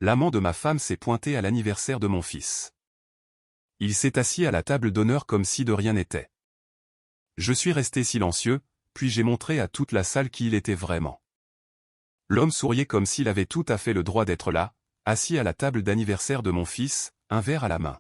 L'amant de ma femme s'est pointé à l'anniversaire de mon fils. Il s'est assis à la table d'honneur comme si de rien n'était. Je suis resté silencieux, puis j'ai montré à toute la salle qui il était vraiment. L'homme souriait comme s'il avait tout à fait le droit d'être là, assis à la table d'anniversaire de mon fils, un verre à la main.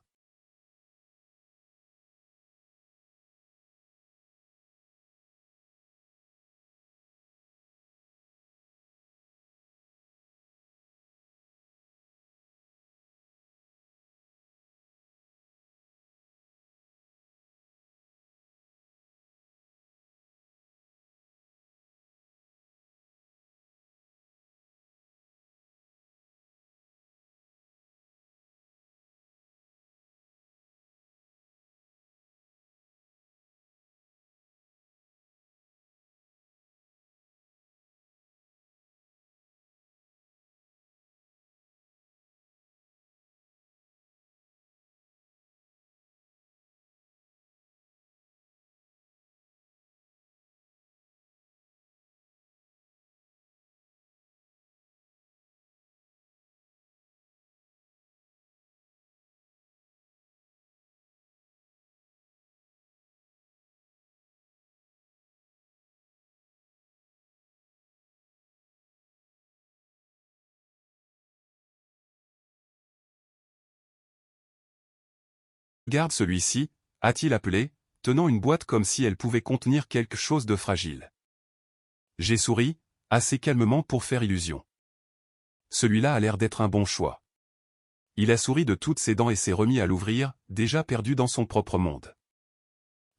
Regarde celui-ci, a-t-il appelé, tenant une boîte comme si elle pouvait contenir quelque chose de fragile. J'ai souri, assez calmement pour faire illusion. Celui-là a l'air d'être un bon choix. Il a souri de toutes ses dents et s'est remis à l'ouvrir, déjà perdu dans son propre monde.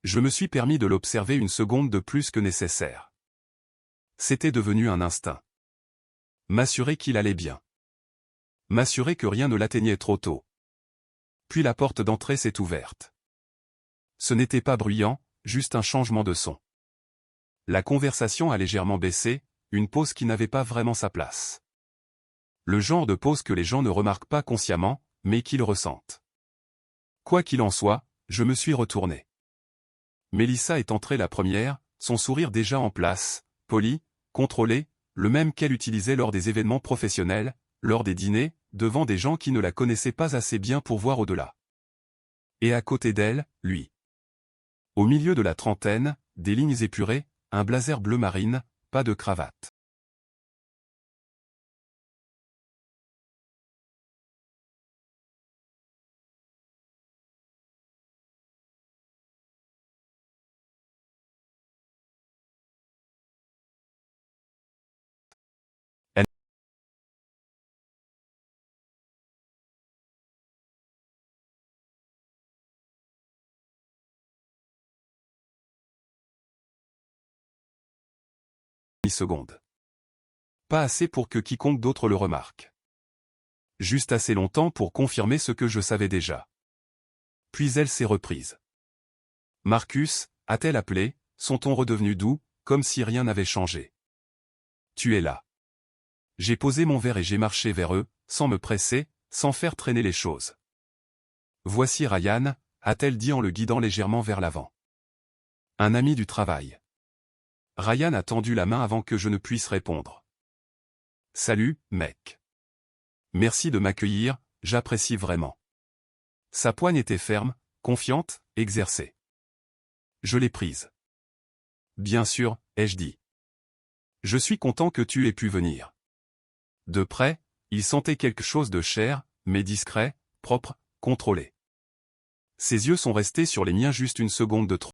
Je me suis permis de l'observer une seconde de plus que nécessaire. C'était devenu un instinct. M'assurer qu'il allait bien. M'assurer que rien ne l'atteignait trop tôt. Puis la porte d'entrée s'est ouverte. Ce n'était pas bruyant, juste un changement de son. La conversation a légèrement baissé, une pause qui n'avait pas vraiment sa place. Le genre de pause que les gens ne remarquent pas consciemment, mais qu'ils ressentent. Quoi qu'il en soit, je me suis retourné. Mélissa est entrée la première, son sourire déjà en place, poli, contrôlé, le même qu'elle utilisait lors des événements professionnels, lors des dîners, devant des gens qui ne la connaissaient pas assez bien pour voir au-delà. Et à côté d'elle, lui. Au milieu de la trentaine, des lignes épurées, un blazer bleu marine, pas de cravate. Elle secondes. Pas assez pour que quiconque d'autre le remarque. Juste assez longtemps pour confirmer ce que je savais déjà. Puis elle s'est reprise. Marcus, a-t-elle appelé, son ton redevenu doux, comme si rien n'avait changé. Tu es là. J'ai posé mon verre et j'ai marché vers eux, sans me presser, sans faire traîner les choses. Voici Ryan, a-t-elle dit en le guidant légèrement vers l'avant. Un ami du travail. Ryan a tendu la main avant que je ne puisse répondre. Salut, mec. Merci de m'accueillir, j'apprécie vraiment. Sa poigne était ferme, confiante, exercée. Je l'ai prise. Bien sûr, ai-je dit. Je suis content que tu aies pu venir. De près, il sentait quelque chose de cher, mais discret, propre, contrôlé. Ses yeux sont restés sur les miens juste une seconde de trop.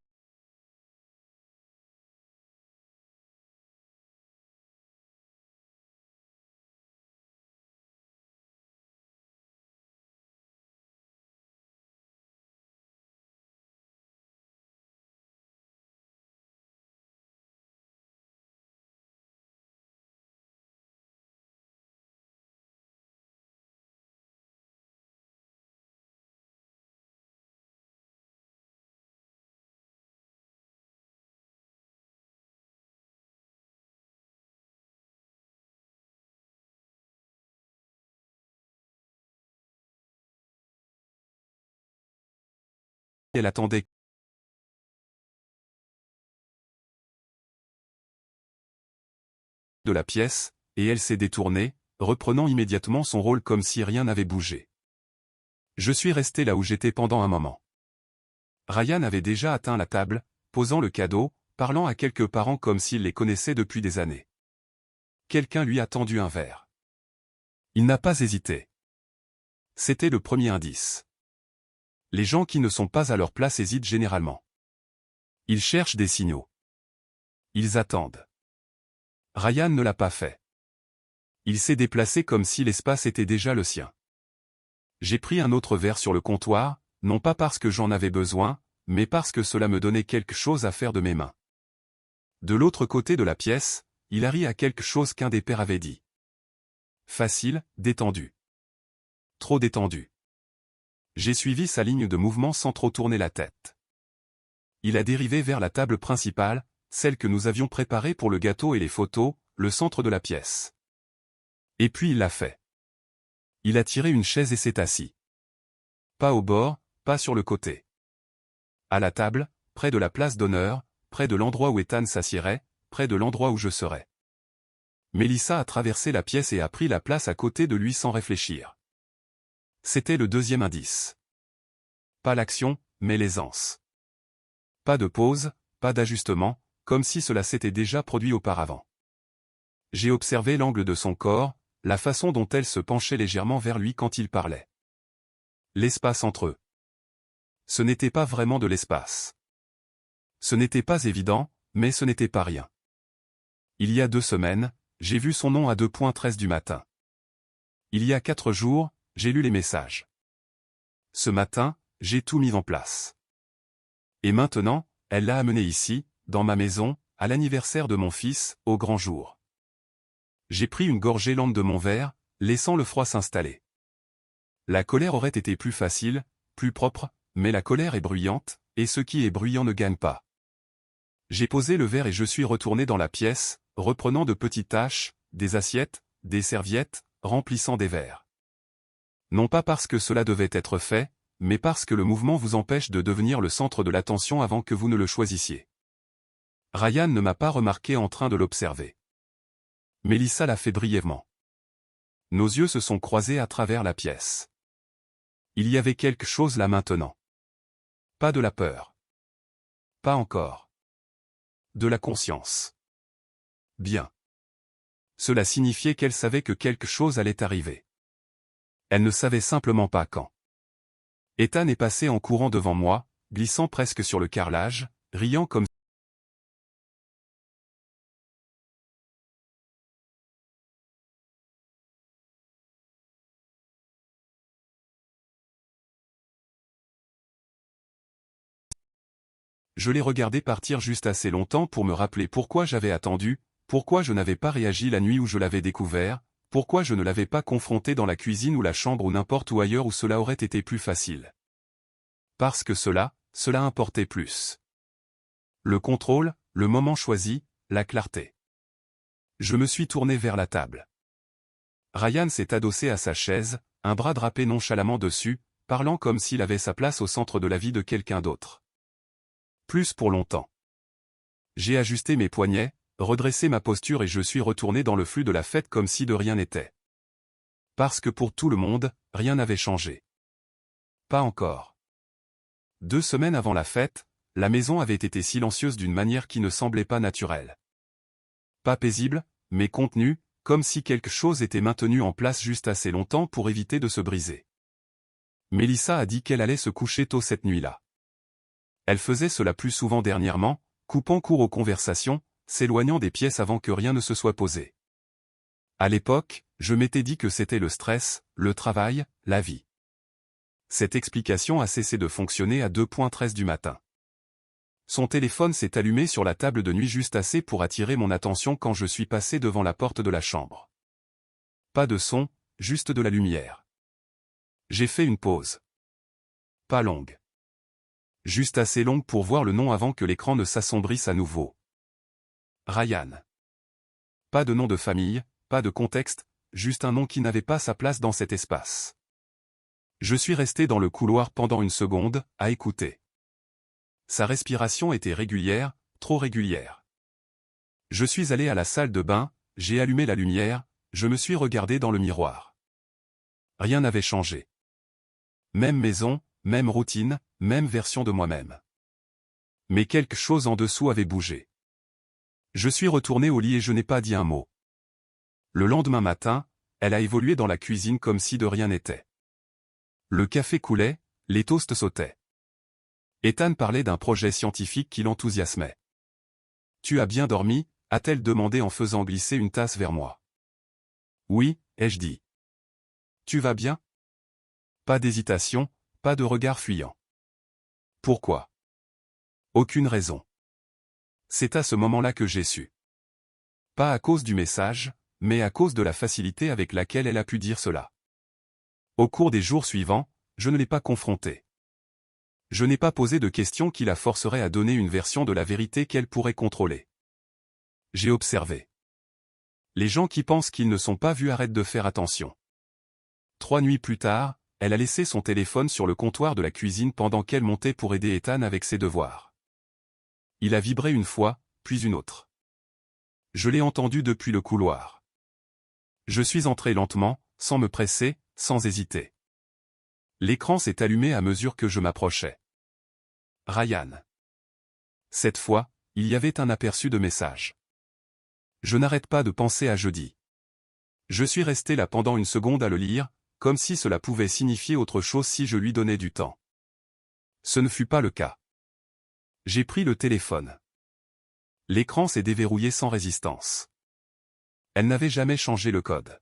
Elle attendait de la pièce, et elle s'est détournée, reprenant immédiatement son rôle comme si rien n'avait bougé. Je suis resté là où j'étais pendant un moment. Ryan avait déjà atteint la table, posant le cadeau, parlant à quelques parents comme s'il les connaissait depuis des années. Quelqu'un lui a tendu un verre. Il n'a pas hésité. C'était le premier indice. Les gens qui ne sont pas à leur place hésitent généralement. Ils cherchent des signaux. Ils attendent. Ryan ne l'a pas fait. Il s'est déplacé comme si l'espace était déjà le sien. J'ai pris un autre verre sur le comptoir, non pas parce que j'en avais besoin, mais parce que cela me donnait quelque chose à faire de mes mains. De l'autre côté de la pièce, il a ri à quelque chose qu'un des pères avait dit. Facile, détendu. Trop détendu. J'ai suivi sa ligne de mouvement sans trop tourner la tête. Il a dérivé vers la table principale, celle que nous avions préparée pour le gâteau et les photos, le centre de la pièce. Et puis il l'a fait. Il a tiré une chaise et s'est assis. Pas au bord, pas sur le côté. À la table, près de la place d'honneur, près de l'endroit où Ethan s'assiérait, près de l'endroit où je serais. Melissa a traversé la pièce et a pris la place à côté de lui sans réfléchir. C'était le deuxième indice. Pas l'action, mais l'aisance. Pas de pause, pas d'ajustement, comme si cela s'était déjà produit auparavant. J'ai observé l'angle de son corps, la façon dont elle se penchait légèrement vers lui quand il parlait. L'espace entre eux. Ce n'était pas vraiment de l'espace. Ce n'était pas évident, mais ce n'était pas rien. Il y a 2 semaines, j'ai vu son nom à 2:13 du matin. Il y a 4 jours, j'ai lu les messages. Ce matin, j'ai tout mis en place. Et maintenant, elle l'a amené ici, dans ma maison, à l'anniversaire de mon fils, au grand jour. J'ai pris une gorgée lente de mon verre, laissant le froid s'installer. La colère aurait été plus facile, plus propre, mais la colère est bruyante, et ce qui est bruyant ne gagne pas. J'ai posé le verre et je suis retourné dans la pièce, reprenant de petites tâches, des assiettes, des serviettes, remplissant des verres. Non pas parce que cela devait être fait, mais parce que le mouvement vous empêche de devenir le centre de l'attention avant que vous ne le choisissiez. Ryan ne m'a pas remarqué en train de l'observer. Melissa l'a fait brièvement. Nos yeux se sont croisés à travers la pièce. Il y avait quelque chose là maintenant. Pas de la peur. Pas encore. De la conscience. Bien. Cela signifiait qu'elle savait que quelque chose allait arriver. Elle ne savait simplement pas quand. Ethan est passé en courant devant moi, glissant presque sur le carrelage, riant comme je l'ai regardé partir juste assez longtemps pour me rappeler pourquoi j'avais attendu, pourquoi je n'avais pas réagi la nuit où je l'avais découvert, pourquoi je ne l'avais pas confronté dans la cuisine ou la chambre ou n'importe où ailleurs où cela aurait été plus facile. Parce que cela importait plus. Le contrôle, le moment choisi, la clarté. Je me suis tourné vers la table. Ryan s'est adossé à sa chaise, un bras drapé nonchalamment dessus, parlant comme s'il avait sa place au centre de la vie de quelqu'un d'autre. Plus pour longtemps. J'ai ajusté mes poignets, redressé ma posture et je suis retourné dans le flux de la fête comme si de rien n'était. Parce que pour tout le monde, rien n'avait changé. Pas encore. 2 semaines avant la fête, la maison avait été silencieuse d'une manière qui ne semblait pas naturelle. Pas paisible, mais contenue, comme si quelque chose était maintenu en place juste assez longtemps pour éviter de se briser. Melissa a dit qu'elle allait se coucher tôt cette nuit-là. Elle faisait cela plus souvent dernièrement, coupant court aux conversations, s'éloignant des pièces avant que rien ne se soit posé. À l'époque, je m'étais dit que c'était le stress, le travail, la vie. Cette explication a cessé de fonctionner à 2:13 du matin. Son téléphone s'est allumé sur la table de nuit juste assez pour attirer mon attention quand je suis passé devant la porte de la chambre. Pas de son, juste de la lumière. J'ai fait une pause. Pas longue. Juste assez longue pour voir le nom avant que l'écran ne s'assombrisse à nouveau. Ryan. Pas de nom de famille, pas de contexte, juste un nom qui n'avait pas sa place dans cet espace. Je suis resté dans le couloir pendant une seconde, à écouter. Sa respiration était régulière, trop régulière. Je suis allé à la salle de bain, j'ai allumé la lumière, je me suis regardé dans le miroir. Rien n'avait changé. Même maison, même routine, même version de moi-même. Mais quelque chose en dessous avait bougé. Je suis retourné au lit et je n'ai pas dit un mot. Le lendemain matin, elle a évolué dans la cuisine comme si de rien n'était. Le café coulait, les toasts sautaient. Ethan parlait d'un projet scientifique qui l'enthousiasmait. « Tu as bien dormi ?» a-t-elle demandé en faisant glisser une tasse vers moi. « Oui », ai-je dit. « Tu vas bien ?» Pas d'hésitation, pas de regard fuyant. Pourquoi? Aucune raison. C'est à ce moment-là que j'ai su. Pas à cause du message, mais à cause de la facilité avec laquelle elle a pu dire cela. Au cours des jours suivants, je ne l'ai pas confrontée. Je n'ai pas posé de questions qui la forceraient à donner une version de la vérité qu'elle pourrait contrôler. J'ai observé. Les gens qui pensent qu'ils ne sont pas vus arrêtent de faire attention. 3 nuits plus tard, elle a laissé son téléphone sur le comptoir de la cuisine pendant qu'elle montait pour aider Ethan avec ses devoirs. Il a vibré une fois, puis une autre. Je l'ai entendu depuis le couloir. Je suis entré lentement, sans me presser, sans hésiter. L'écran s'est allumé à mesure que je m'approchais. Ryan. Cette fois, il y avait un aperçu de message. Je n'arrête pas de penser à jeudi. Je suis resté là pendant une seconde à le lire, comme si cela pouvait signifier autre chose si je lui donnais du temps. Ce ne fut pas le cas. J'ai pris le téléphone. L'écran s'est déverrouillé sans résistance. Elle n'avait jamais changé le code.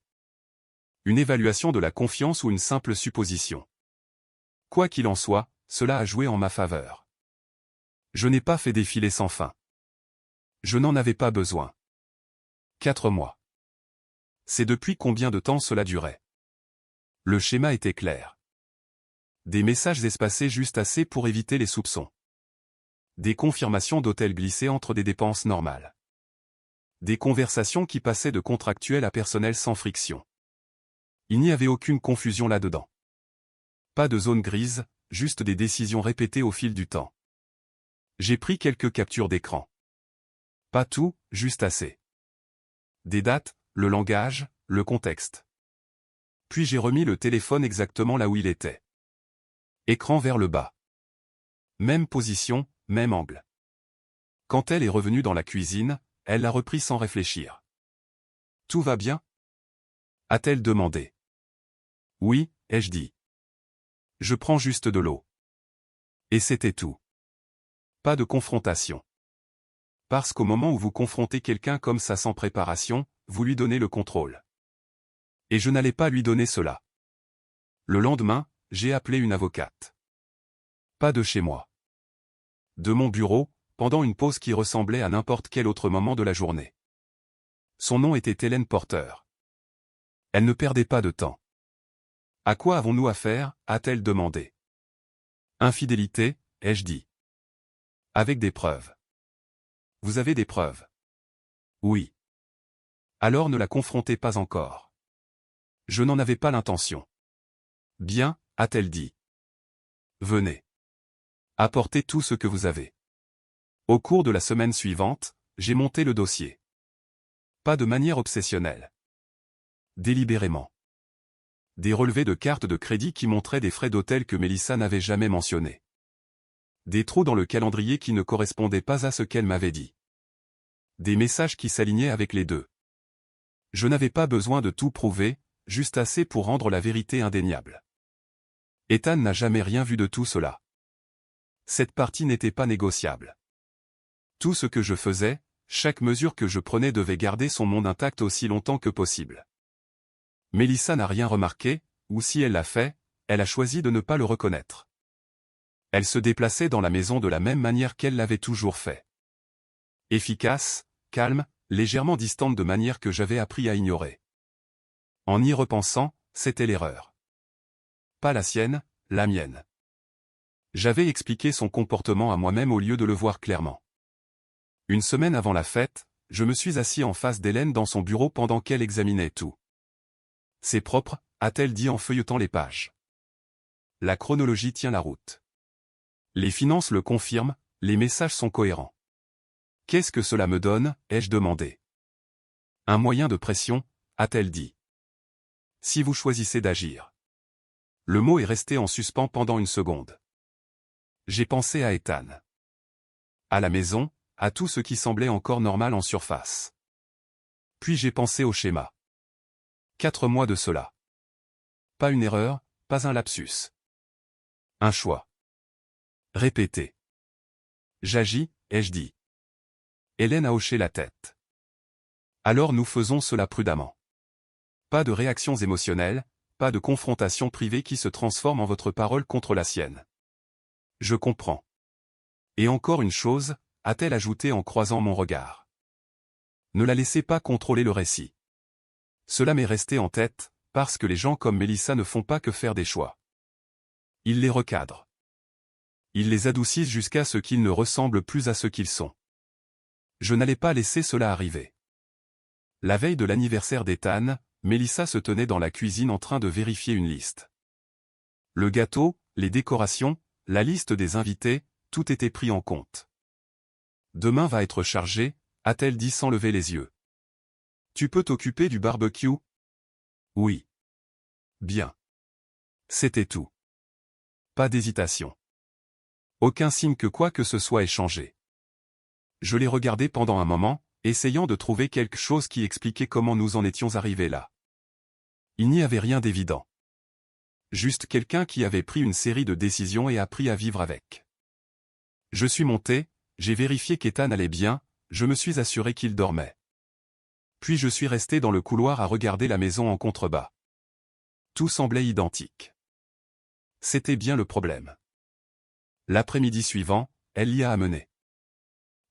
Une évaluation de la confiance ou une simple supposition. Quoi qu'il en soit, cela a joué en ma faveur. Je n'ai pas fait défiler sans fin. Je n'en avais pas besoin. 4 mois. C'est depuis combien de temps cela durait? Le schéma était clair. Des messages espacés juste assez pour éviter les soupçons. Des confirmations d'hôtel glissées entre des dépenses normales. Des conversations qui passaient de contractuel à personnel sans friction. Il n'y avait aucune confusion là-dedans. Pas de zone grise, juste des décisions répétées au fil du temps. J'ai pris quelques captures d'écran. Pas tout, juste assez. Des dates, le langage, le contexte. Puis j'ai remis le téléphone exactement là où il était. Écran vers le bas. Même position, même angle. Quand elle est revenue dans la cuisine, elle l'a repris sans réfléchir. « Tout va bien ?» a-t-elle demandé. « Oui », ai-je dit. « Je prends juste de l'eau. » Et c'était tout. Pas de confrontation. Parce qu'au moment où vous confrontez quelqu'un comme ça sans préparation, vous lui donnez le contrôle. Et je n'allais pas lui donner cela. Le lendemain, j'ai appelé une avocate. Pas de chez moi. De mon bureau, pendant une pause qui ressemblait à n'importe quel autre moment de la journée. Son nom était Hélène Porter. Elle ne perdait pas de temps. « À quoi avons-nous affaire ?» a-t-elle demandé. « Infidélité, ai-je dit. Avec des preuves. » « Vous avez des preuves? » « Oui. » « Alors ne la confrontez pas encore. » Je n'en avais pas l'intention. « Bien, » a-t-elle dit. « Venez. Apportez tout ce que vous avez. » Au cours de la semaine suivante, j'ai monté le dossier. Pas de manière obsessionnelle. Délibérément. Des relevés de cartes de crédit qui montraient des frais d'hôtel que Mélissa n'avait jamais mentionnés. Des trous dans le calendrier qui ne correspondaient pas à ce qu'elle m'avait dit. Des messages qui s'alignaient avec les deux. Je n'avais pas besoin de tout prouver, juste assez pour rendre la vérité indéniable. Ethan n'a jamais rien vu de tout cela. Cette partie n'était pas négociable. Tout ce que je faisais, chaque mesure que je prenais devait garder son monde intact aussi longtemps que possible. Mélissa n'a rien remarqué, ou si elle l'a fait, elle a choisi de ne pas le reconnaître. Elle se déplaçait dans la maison de la même manière qu'elle l'avait toujours fait. Efficace, calme, légèrement distante de manière que j'avais appris à ignorer. En y repensant, c'était l'erreur. Pas la sienne, la mienne. J'avais expliqué son comportement à moi-même au lieu de le voir clairement. Une semaine avant la fête, je me suis assis en face d'Hélène dans son bureau pendant qu'elle examinait tout. « C'est propre », a-t-elle dit en feuilletant les pages. La chronologie tient la route. Les finances le confirment, les messages sont cohérents. Qu'est-ce que cela me donne, ai-je demandé. Un moyen de pression, a-t-elle dit. Si vous choisissez d'agir. Le mot est resté en suspens pendant une seconde. J'ai pensé à Ethan. À la maison, à tout ce qui semblait encore normal en surface. Puis j'ai pensé au schéma. 4 mois de cela. Pas une erreur, pas un lapsus. Un choix. Répété. J'agis, ai-je dit. Hélène a hoché la tête. Alors nous faisons cela prudemment. Pas de réactions émotionnelles, pas de confrontation privée qui se transforme en votre parole contre la sienne. Je comprends. Et encore une chose, a-t-elle ajouté en croisant mon regard. Ne la laissez pas contrôler le récit. Cela m'est resté en tête, parce que les gens comme Mélissa ne font pas que faire des choix. Ils les recadrent. Ils les adoucissent jusqu'à ce qu'ils ne ressemblent plus à ce qu'ils sont. Je n'allais pas laisser cela arriver. La veille de l'anniversaire d'Ethan, Mélissa se tenait dans la cuisine en train de vérifier une liste. Le gâteau, les décorations, la liste des invités, tout était pris en compte. Demain va être chargé, a-t-elle dit sans lever les yeux. Tu peux t'occuper du barbecue? Oui. Bien. C'était tout. Pas d'hésitation. Aucun signe que quoi que ce soit ait changé. Je l'ai regardé pendant un moment, essayant de trouver quelque chose qui expliquait comment nous en étions arrivés là. Il n'y avait rien d'évident. Juste quelqu'un qui avait pris une série de décisions et appris à vivre avec. Je suis monté, j'ai vérifié qu'Ethan allait bien, je me suis assuré qu'il dormait. Puis je suis resté dans le couloir à regarder la maison en contrebas. Tout semblait identique. C'était bien le problème. L'après-midi suivant, elle y a amené.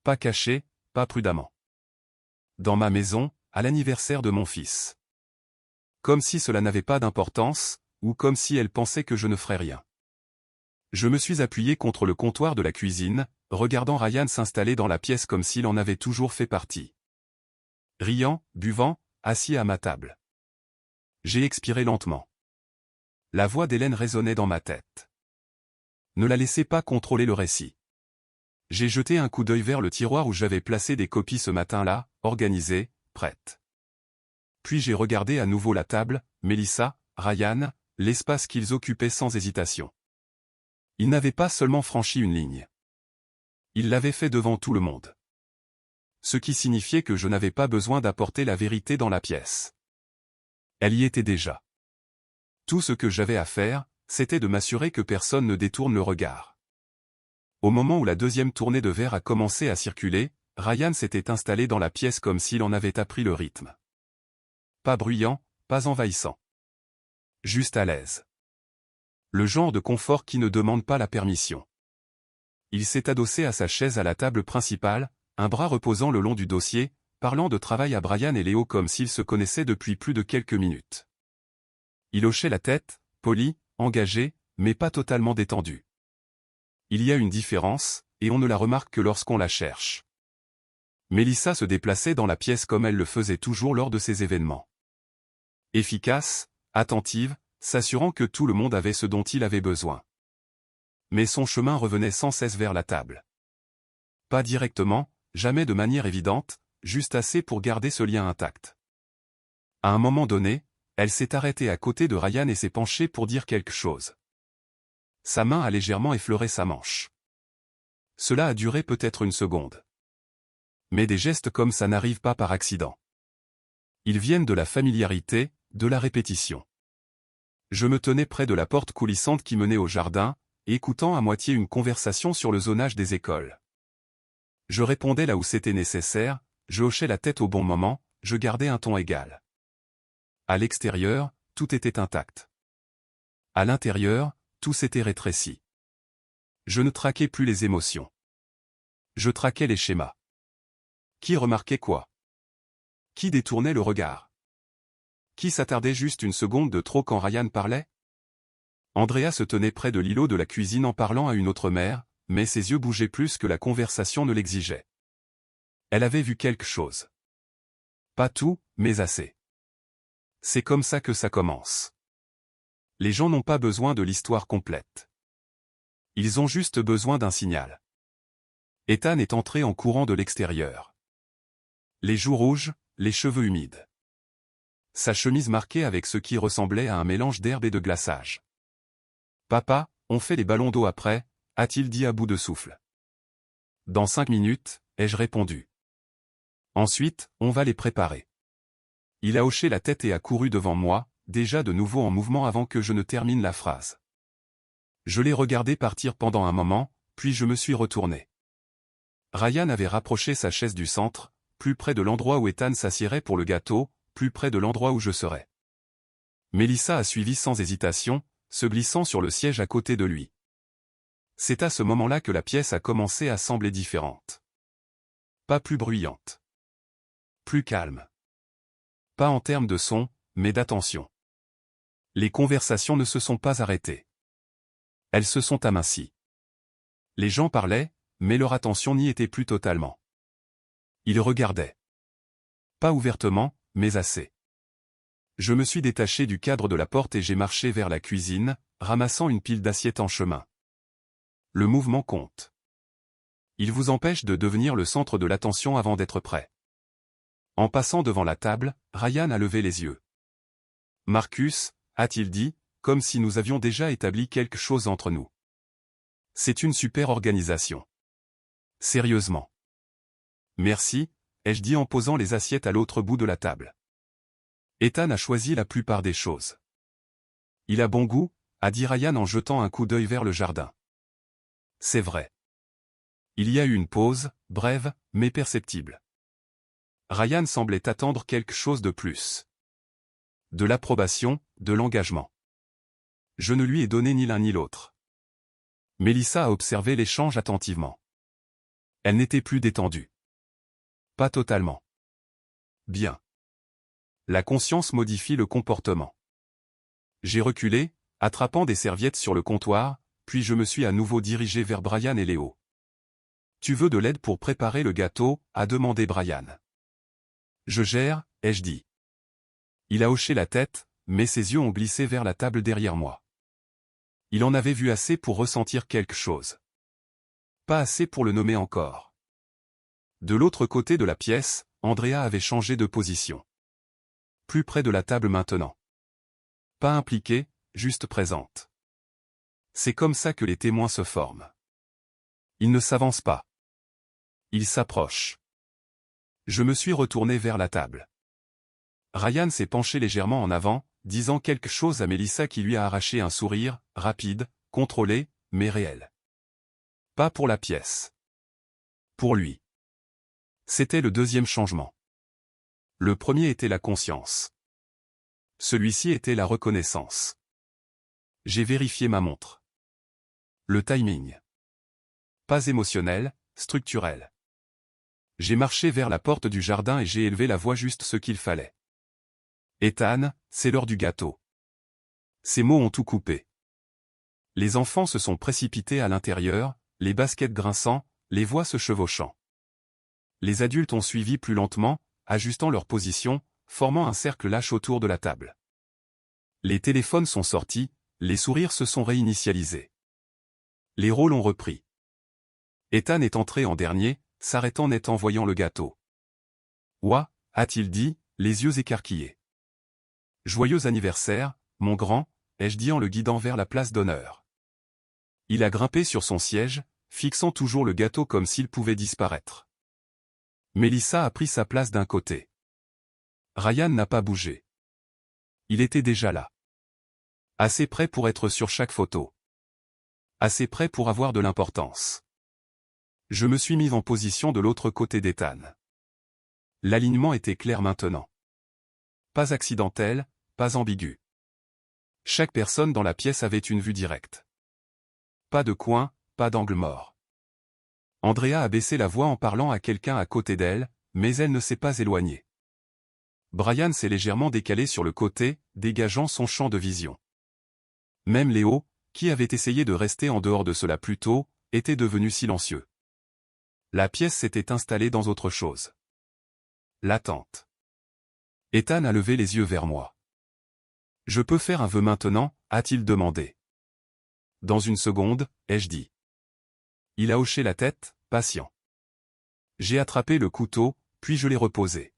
Pas caché, pas prudemment. Dans ma maison, à l'anniversaire de mon fils. Comme si cela n'avait pas d'importance, ou comme si elle pensait que je ne ferais rien. Je me suis appuyé contre le comptoir de la cuisine, regardant Ryan s'installer dans la pièce comme s'il en avait toujours fait partie. Riant, buvant, assis à ma table. J'ai expiré lentement. La voix d'Hélène résonnait dans ma tête. Ne la laissez pas contrôler le récit. J'ai jeté un coup d'œil vers le tiroir où j'avais placé des copies ce matin-là, organisées, prêtes. Puis j'ai regardé à nouveau la table, Mélissa, Ryan, l'espace qu'ils occupaient sans hésitation. Ils n'avaient pas seulement franchi une ligne. Ils l'avaient fait devant tout le monde. Ce qui signifiait que je n'avais pas besoin d'apporter la vérité dans la pièce. Elle y était déjà. Tout ce que j'avais à faire, c'était de m'assurer que personne ne détourne le regard. Au moment où la deuxième tournée de verre a commencé à circuler, Ryan s'était installé dans la pièce comme s'il en avait appris le rythme. Pas bruyant, pas envahissant. Juste à l'aise. Le genre de confort qui ne demande pas la permission. Il s'est adossé à sa chaise à la table principale, un bras reposant le long du dossier, parlant de travail à Brian et Léo comme s'ils se connaissaient depuis plus de quelques minutes. Il hochait la tête, poli, engagé, mais pas totalement détendu. Il y a une différence, et on ne la remarque que lorsqu'on la cherche. Mélissa se déplaçait dans la pièce comme elle le faisait toujours lors de ces événements. Efficace, attentive, s'assurant que tout le monde avait ce dont il avait besoin. Mais son chemin revenait sans cesse vers la table. Pas directement, jamais de manière évidente, juste assez pour garder ce lien intact. À un moment donné, elle s'est arrêtée à côté de Ryan et s'est penchée pour dire quelque chose. Sa main a légèrement effleuré sa manche. Cela a duré peut-être une seconde. Mais des gestes comme ça n'arrivent pas par accident. Ils viennent de la familiarité, de la répétition. Je me tenais près de la porte coulissante qui menait au jardin, écoutant à moitié une conversation sur le zonage des écoles. Je répondais là où c'était nécessaire, je hochais la tête au bon moment, je gardais un ton égal. À l'extérieur, tout était intact. À l'intérieur, tout s'était rétréci. Je ne traquais plus les émotions. Je traquais les schémas. Qui remarquait quoi? Qui détournait le regard? Qui s'attardait juste une seconde de trop quand Ryan parlait? Andrea se tenait près de l'îlot de la cuisine en parlant à une autre mère, mais ses yeux bougeaient plus que la conversation ne l'exigeait. Elle avait vu quelque chose. Pas tout, mais assez. C'est comme ça que ça commence. Les gens n'ont pas besoin de l'histoire complète. Ils ont juste besoin d'un signal. Ethan est entré en courant de l'extérieur. Les joues rouges, les cheveux humides. sa chemise marquée avec ce qui ressemblait à un mélange d'herbe et de glaçage. « Papa, on fait les ballons d'eau après » a-t-il dit à bout de souffle. « Dans 5 minutes, ai-je répondu. Ensuite, on va les préparer. » Il a hoché la tête et a couru devant moi, déjà de nouveau en mouvement avant que je ne termine la phrase. Je l'ai regardé partir pendant un moment, puis je me suis retourné. Ryan avait rapproché sa chaise du centre, plus près de l'endroit où Ethan s'assierait pour le gâteau, plus près de l'endroit où je serais. Mélissa a suivi sans hésitation, se glissant sur le siège à côté de lui. C'est à ce moment-là que la pièce a commencé à sembler différente. Pas plus bruyante. Plus calme. Pas en termes de son, mais d'attention. Les conversations ne se sont pas arrêtées. Elles se sont amincies. Les gens parlaient, mais leur attention n'y était plus totalement. Ils regardaient. Pas ouvertement, mais assez. Je me suis détaché du cadre de la porte et j'ai marché vers la cuisine, ramassant une pile d'assiettes en chemin. Le mouvement compte. Il vous empêche de devenir le centre de l'attention avant d'être prêt. En passant devant la table, Ryan a levé les yeux. « Marcus » a-t-il dit, comme si nous avions déjà établi quelque chose entre nous. « C'est une super organisation. » Sérieusement. « Merci » ai-je dit en posant les assiettes à l'autre bout de la table. Ethan a choisi la plupart des choses. « Il a bon goût » a dit Ryan en jetant un coup d'œil vers le jardin. C'est vrai. Il y a eu une pause, brève, mais perceptible. Ryan semblait attendre quelque chose de plus. De l'approbation, de l'engagement. Je ne lui ai donné ni l'un ni l'autre. Mélissa a observé l'échange attentivement. Elle n'était plus détendue. Pas totalement. Bien. La conscience modifie le comportement. J'ai reculé, attrapant des serviettes sur le comptoir, puis je me suis à nouveau dirigé vers Brian et Léo. « Tu veux de l'aide pour préparer le gâteau » a demandé Brian. « Je gère » ai-je dit. Il a hoché la tête, mais ses yeux ont glissé vers la table derrière moi. Il en avait vu assez pour ressentir quelque chose. Pas assez pour le nommer encore. De l'autre côté de la pièce, Andrea avait changé de position. Plus près de la table maintenant. Pas impliquée, juste présente. C'est comme ça que les témoins se forment. Ils ne s'avancent pas. Ils s'approchent. Je me suis retourné vers la table. Ryan s'est penché légèrement en avant, disant quelque chose à Mélissa qui lui a arraché un sourire, rapide, contrôlé, mais réel. Pas pour la pièce. Pour lui. C'était le deuxième changement. Le premier était la conscience. Celui-ci était la reconnaissance. J'ai vérifié ma montre. Le timing. Pas émotionnel, structurel. J'ai marché vers la porte du jardin et j'ai élevé la voix juste ce qu'il fallait. Ethan, c'est l'heure du gâteau. Ces mots ont tout coupé. Les enfants se sont précipités à l'intérieur, les baskets grinçant, les voix se chevauchant. Les adultes ont suivi plus lentement, ajustant leur position, formant un cercle lâche autour de la table. Les téléphones sont sortis, les sourires se sont réinitialisés. Les rôles ont repris. Ethan est entré en dernier, s'arrêtant net en voyant le gâteau. « Ouah » a-t-il dit, les yeux écarquillés. « Joyeux anniversaire, mon grand » ai-je dit en le guidant vers la place d'honneur. Il a grimpé sur son siège, fixant toujours le gâteau comme s'il pouvait disparaître. Mélissa a pris sa place d'un côté. Ryan n'a pas bougé. Il était déjà là. Assez près pour être sur chaque photo. Assez près pour avoir de l'importance. Je me suis mis en position de l'autre côté d'Ethan. L'alignement était clair maintenant. Pas accidentel, pas ambigu. Chaque personne dans la pièce avait une vue directe. Pas de coin, pas d'angle mort. Andrea a baissé la voix en parlant à quelqu'un à côté d'elle, mais elle ne s'est pas éloignée. Brian s'est légèrement décalé sur le côté, dégageant son champ de vision. Même Léo, qui avait essayé de rester en dehors de cela plus tôt, était devenu silencieux. La pièce s'était installée dans autre chose. L'attente. Ethan a levé les yeux vers moi. « Je peux faire un vœu maintenant » a-t-il demandé. « Dans une seconde » ai-je dit. Il a hoché la tête, patient. J'ai attrapé le couteau, puis je l'ai reposé.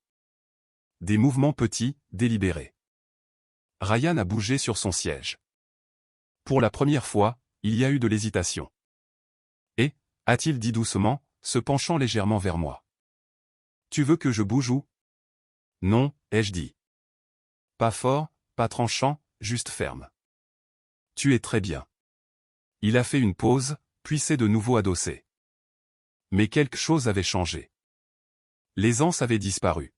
Des mouvements petits, délibérés. Ryan a bougé sur son siège. Pour la première fois, il y a eu de l'hésitation. Et, a-t-il dit doucement, se penchant légèrement vers moi. Tu veux que je bouge ou? Non, ai-je dit. Pas fort, pas tranchant, juste ferme. Tu es très bien. Il a fait une pause, puis s'est de nouveau adossé. Mais quelque chose avait changé. L'aisance avait disparu.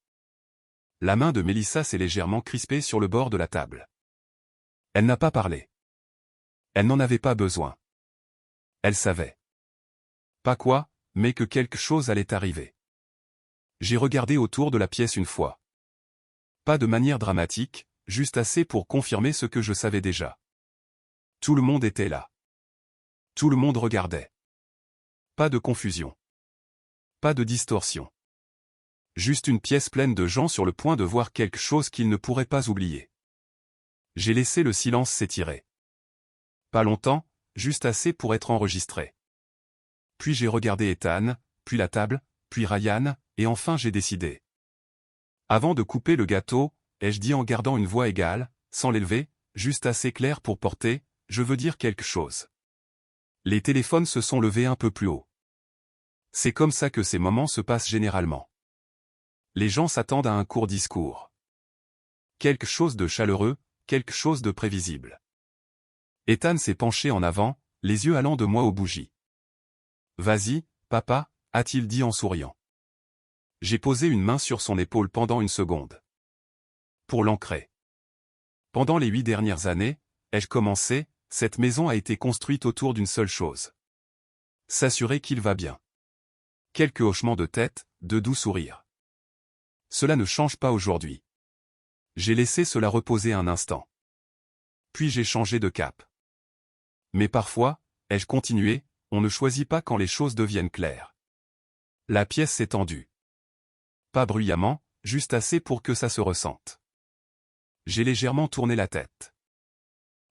La main de Mélissa s'est légèrement crispée sur le bord de la table. Elle n'a pas parlé. Elle n'en avait pas besoin. Elle savait. Pas quoi, mais que quelque chose allait arriver. J'ai regardé autour de la pièce une fois. Pas de manière dramatique, juste assez pour confirmer ce que je savais déjà. Tout le monde était là. Tout le monde regardait. Pas de confusion. Pas de distorsion. Juste une pièce pleine de gens sur le point de voir quelque chose qu'ils ne pourraient pas oublier. J'ai laissé le silence s'étirer. Pas longtemps, juste assez pour être enregistré. Puis j'ai regardé Ethan, puis la table, puis Ryan, et enfin j'ai décidé. Avant de couper le gâteau, ai-je dit en gardant une voix égale, sans l'élever, juste assez claire pour porter, je veux dire quelque chose. Les téléphones se sont levés un peu plus haut. C'est comme ça que ces moments se passent généralement. Les gens s'attendent à un court discours. Quelque chose de chaleureux, quelque chose de prévisible. Ethan s'est penché en avant, les yeux allant de moi aux bougies. « Vas-y, papa » a-t-il dit en souriant. J'ai posé une main sur son épaule pendant une seconde. Pour l'ancrer. Pendant les 8 dernières années, ai-je commencé, cette maison a été construite autour d'une seule chose. S'assurer qu'il va bien. Quelques hochements de tête, de doux sourires. Cela ne change pas aujourd'hui. J'ai laissé cela reposer un instant. Puis j'ai changé de cap. Mais parfois, ai-je continué, on ne choisit pas quand les choses deviennent claires. La pièce s'est tendue. Pas bruyamment, juste assez pour que ça se ressente. J'ai légèrement tourné la tête.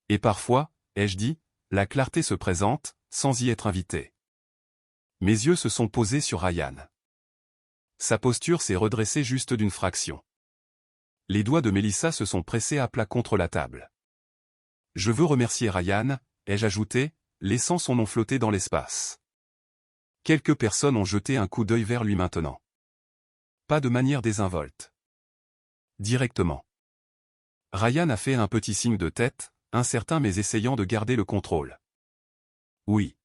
Et parfois, ai-je dit, la clarté se présente, sans y être invité. Mes yeux se sont posés sur Ryan. Sa posture s'est redressée juste d'une fraction. Les doigts de Mélissa se sont pressés à plat contre la table. Je veux remercier Ryan, ai-je ajouté, laissant son nom flotter dans l'espace. Quelques personnes ont jeté un coup d'œil vers lui maintenant. Pas de manière désinvolte. Directement. Ryan a fait un petit signe de tête, incertain mais essayant de garder le contrôle. Oui.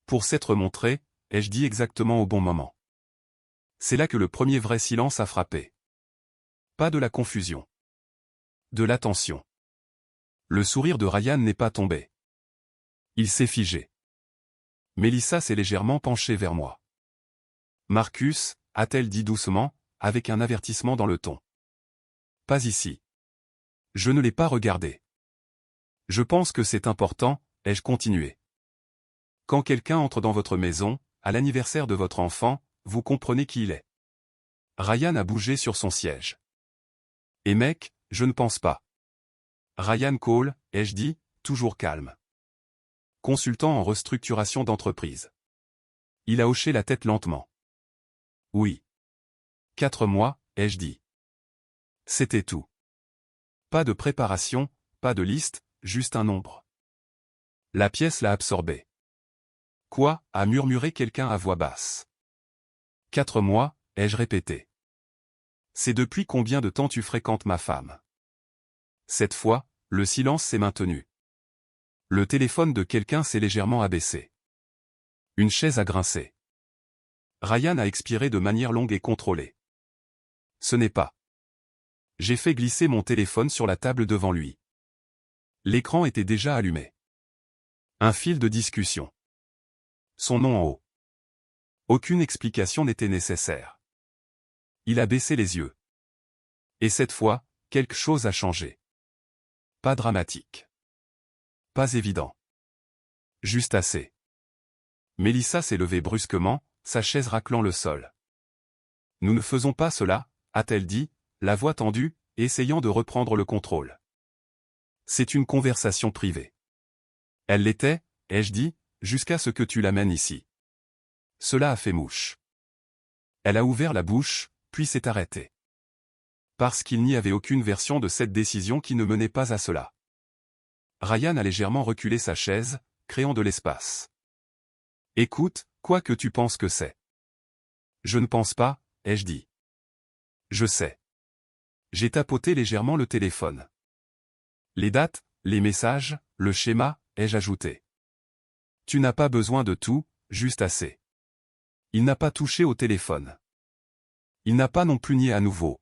Pour s'être montré, ai-je dit exactement au bon moment. C'est là que le premier vrai silence a frappé. Pas de la confusion. De l'attention. Le sourire de Ryan n'est pas tombé. Il s'est figé. Mélissa s'est légèrement penchée vers moi. Marcus, a-t-elle dit doucement, avec un avertissement dans le ton. Pas ici. Je ne l'ai pas regardé. Je pense que c'est important, ai-je continué. Quand quelqu'un entre dans votre maison, à l'anniversaire de votre enfant, vous comprenez qui il est. Ryan a bougé sur son siège. Et mec, je ne pense pas. Ryan Cole, ai-je dit, toujours calme. Consultant en restructuration d'entreprise. Il a hoché la tête lentement. Oui. 4 mois, ai-je dit. C'était tout. Pas de préparation, pas de liste, juste un nombre. La pièce l'a absorbé. Quoi, a murmuré quelqu'un à voix basse. 4 mois, ai-je répété. C'est depuis combien de temps tu fréquentes ma femme? Cette fois, le silence s'est maintenu. Le téléphone de quelqu'un s'est légèrement abaissé. Une chaise a grincé. Ryan a expiré de manière longue et contrôlée. Ce n'est pas. J'ai fait glisser mon téléphone sur la table devant lui. L'écran était déjà allumé. Un fil de discussion. Son nom en haut. Aucune explication n'était nécessaire. Il a baissé les yeux. Et cette fois, quelque chose a changé. Pas dramatique. Pas évident. Juste assez. Mélissa s'est levée brusquement, sa chaise raclant le sol. Nous ne faisons pas cela, a-t-elle dit, la voix tendue, essayant de reprendre le contrôle. C'est une conversation privée. Elle l'était, ai-je dit, jusqu'à ce que tu l'amènes ici. Cela a fait mouche. Elle a ouvert la bouche, puis s'est arrêtée. Parce qu'il n'y avait aucune version de cette décision qui ne menait pas à cela. Ryan a légèrement reculé sa chaise, créant de l'espace. Écoute, quoi que tu penses que c'est. Je ne pense pas, ai-je dit. Je sais. J'ai tapoté légèrement le téléphone. Les dates, les messages, le schéma, ai-je ajouté. Tu n'as pas besoin de tout, juste assez. Il n'a pas touché au téléphone. Il n'a pas non plus nié à nouveau.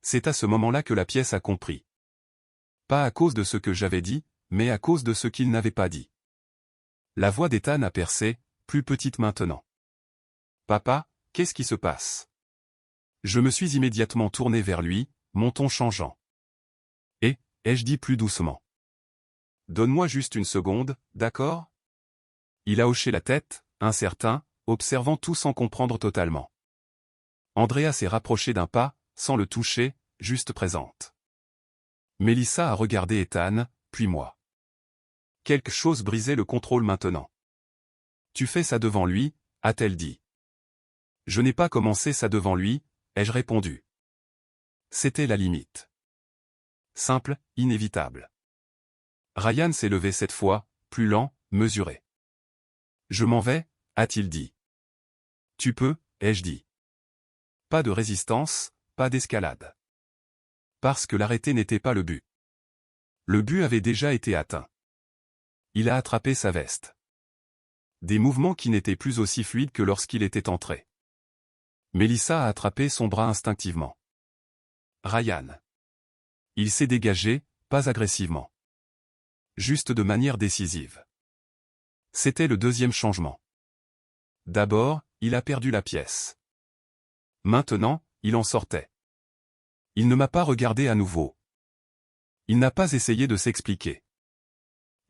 C'est à ce moment-là que la pièce a compris. Pas à cause de ce que j'avais dit, mais à cause de ce qu'il n'avait pas dit. La voix d'Ethan a percé, plus petite maintenant. Papa, qu'est-ce qui se passe? Je me suis immédiatement tourné vers lui, mon ton changeant. Et, ai-je dit plus doucement. Donne-moi juste une seconde, d'accord? Il a hoché la tête, incertain, observant tout sans comprendre totalement. Andrea s'est rapprochée d'un pas, sans le toucher, juste présente. Mélissa a regardé Ethan, puis moi. Quelque chose brisait le contrôle maintenant. Tu fais ça devant lui, a-t-elle dit. Je n'ai pas commencé ça devant lui, ai-je répondu. C'était la limite. Simple, inévitable. Ryan s'est levé cette fois, plus lent, mesuré. Je m'en vais, a-t-il dit. Tu peux, ai-je dit. Pas de résistance, pas d'escalade. Parce que l'arrêter n'était pas le but. Le but avait déjà été atteint. Il a attrapé sa veste. Des mouvements qui n'étaient plus aussi fluides que lorsqu'il était entré. Mélissa a attrapé son bras instinctivement. Ryan. Il s'est dégagé, pas agressivement. Juste de manière décisive. C'était le deuxième changement. D'abord, il a perdu la pièce. Maintenant, il en sortait. Il ne m'a pas regardé à nouveau. Il n'a pas essayé de s'expliquer.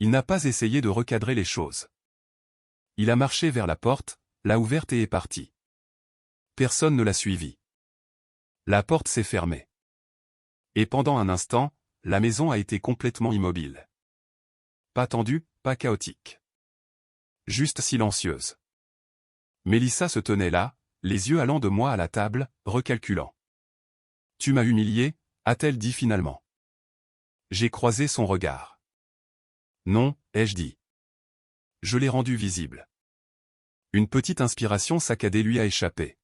Il n'a pas essayé de recadrer les choses. Il a marché vers la porte, l'a ouverte et est parti. Personne ne l'a suivi. La porte s'est fermée. Et pendant un instant, la maison a été complètement immobile. Pas tendue, pas chaotique. Juste silencieuse. Mélissa se tenait là, les yeux allant de moi à la table, recalculant. Tu m'as humilié, a-t-elle dit finalement. J'ai croisé son regard. Non, ai-je dit. Je l'ai rendu visible. Une petite inspiration saccadée lui a échappé.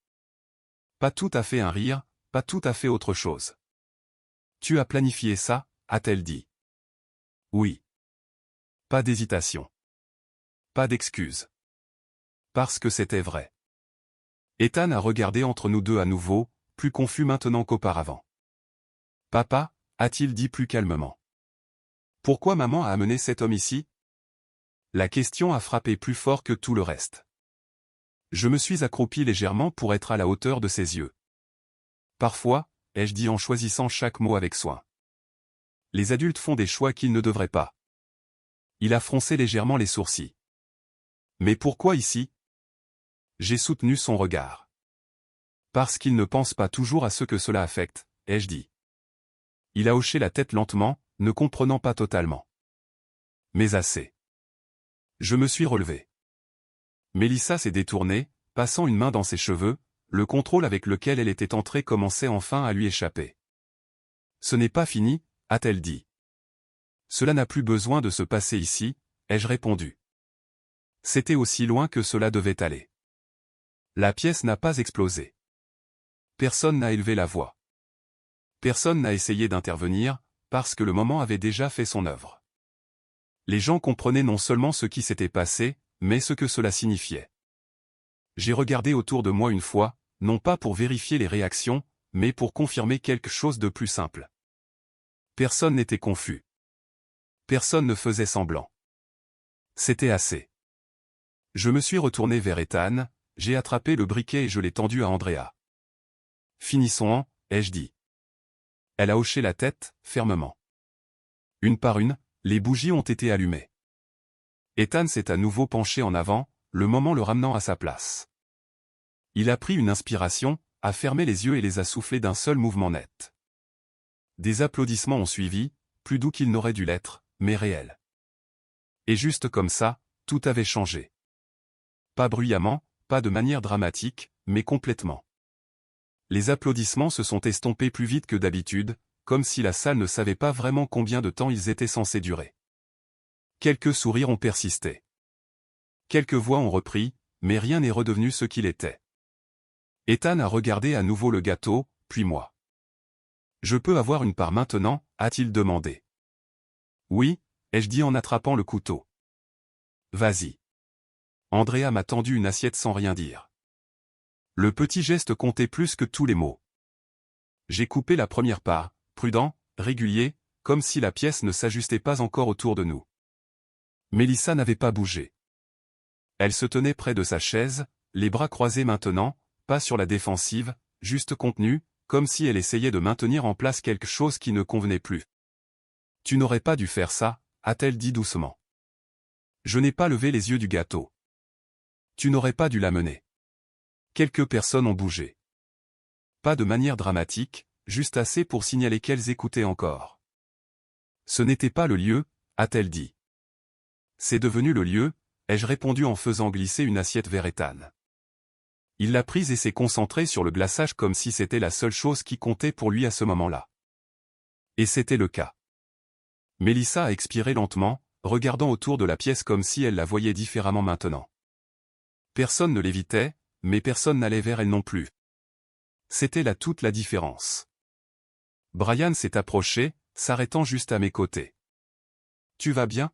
Pas tout à fait un rire, pas tout à fait autre chose. Tu as planifié ça, a-t-elle dit. Oui. Pas d'hésitation. Pas d'excuse. Parce que c'était vrai. Ethan a regardé entre nous deux à nouveau, plus confus maintenant qu'auparavant. Papa, a-t-il dit plus calmement. Pourquoi maman a amené cet homme ici? La question a frappé plus fort que tout le reste. Je me suis accroupi légèrement pour être à la hauteur de ses yeux. Parfois, ai-je dit en choisissant chaque mot avec soin. Les adultes font des choix qu'ils ne devraient pas. Il a froncé légèrement les sourcils. Mais pourquoi ici? J'ai soutenu son regard. Parce qu'il ne pense pas toujours à ce que cela affecte, ai-je dit. Il a hoché la tête lentement, ne comprenant pas totalement. Mais assez. Je me suis relevé. Mélissa s'est détournée, passant une main dans ses cheveux, le contrôle avec lequel elle était entrée commençait enfin à lui échapper. Ce n'est pas fini, a-t-elle dit. Cela n'a plus besoin de se passer ici, ai-je répondu. C'était aussi loin que cela devait aller. La pièce n'a pas explosé. Personne n'a élevé la voix. Personne n'a essayé d'intervenir, parce que le moment avait déjà fait son œuvre. Les gens comprenaient non seulement ce qui s'était passé, mais ce que cela signifiait. J'ai regardé autour de moi une fois, non pas pour vérifier les réactions, mais pour confirmer quelque chose de plus simple. Personne n'était confus. Personne ne faisait semblant. C'était assez. Je me suis retourné vers Ethan, j'ai attrapé le briquet et je l'ai tendu à Andrea. Finissons en, ai-je dit. Elle a hoché la tête, fermement. Une par une, les bougies ont été allumées. Ethan s'est à nouveau penché en avant, le moment le ramenant à sa place. Il a pris une inspiration, a fermé les yeux et les a soufflés d'un seul mouvement net. Des applaudissements ont suivi, plus doux qu'ils n'auraient dû l'être, mais réels. Et juste comme ça, tout avait changé. Pas bruyamment, pas de manière dramatique, mais complètement. Les applaudissements se sont estompés plus vite que d'habitude, comme si la salle ne savait pas vraiment combien de temps ils étaient censés durer. Quelques sourires ont persisté. Quelques voix ont repris, mais rien n'est redevenu ce qu'il était. Ethan a regardé à nouveau le gâteau, puis moi. « Je peux avoir une part maintenant ?» a-t-il demandé. « Oui » ai-je dit en attrapant le couteau. « Vas-y. » Andrea m'a tendu une assiette sans rien dire. Le petit geste comptait plus que tous les mots. J'ai coupé la première part, prudent, régulier, comme si la pièce ne s'ajustait pas encore autour de nous. Mélissa n'avait pas bougé. Elle se tenait près de sa chaise, les bras croisés maintenant, pas sur la défensive, juste contenue, comme si elle essayait de maintenir en place quelque chose qui ne convenait plus. « Tu n'aurais pas dû faire ça » a-t-elle dit doucement. Je n'ai pas levé les yeux du gâteau. « Tu n'aurais pas dû l'amener. » Quelques personnes ont bougé. Pas de manière dramatique, juste assez pour signaler qu'elles écoutaient encore. « Ce n'était pas le lieu » a-t-elle dit. « C'est devenu le lieu » ai-je répondu en faisant glisser une assiette vers Ethan. Il l'a prise et s'est concentré sur le glaçage comme si c'était la seule chose qui comptait pour lui à ce moment-là. Et c'était le cas. Mélissa a expiré lentement, regardant autour de la pièce comme si elle la voyait différemment maintenant. Personne ne l'évitait, mais personne n'allait vers elle non plus. C'était là toute la différence. Brian s'est approché, s'arrêtant juste à mes côtés. « Tu vas bien ?»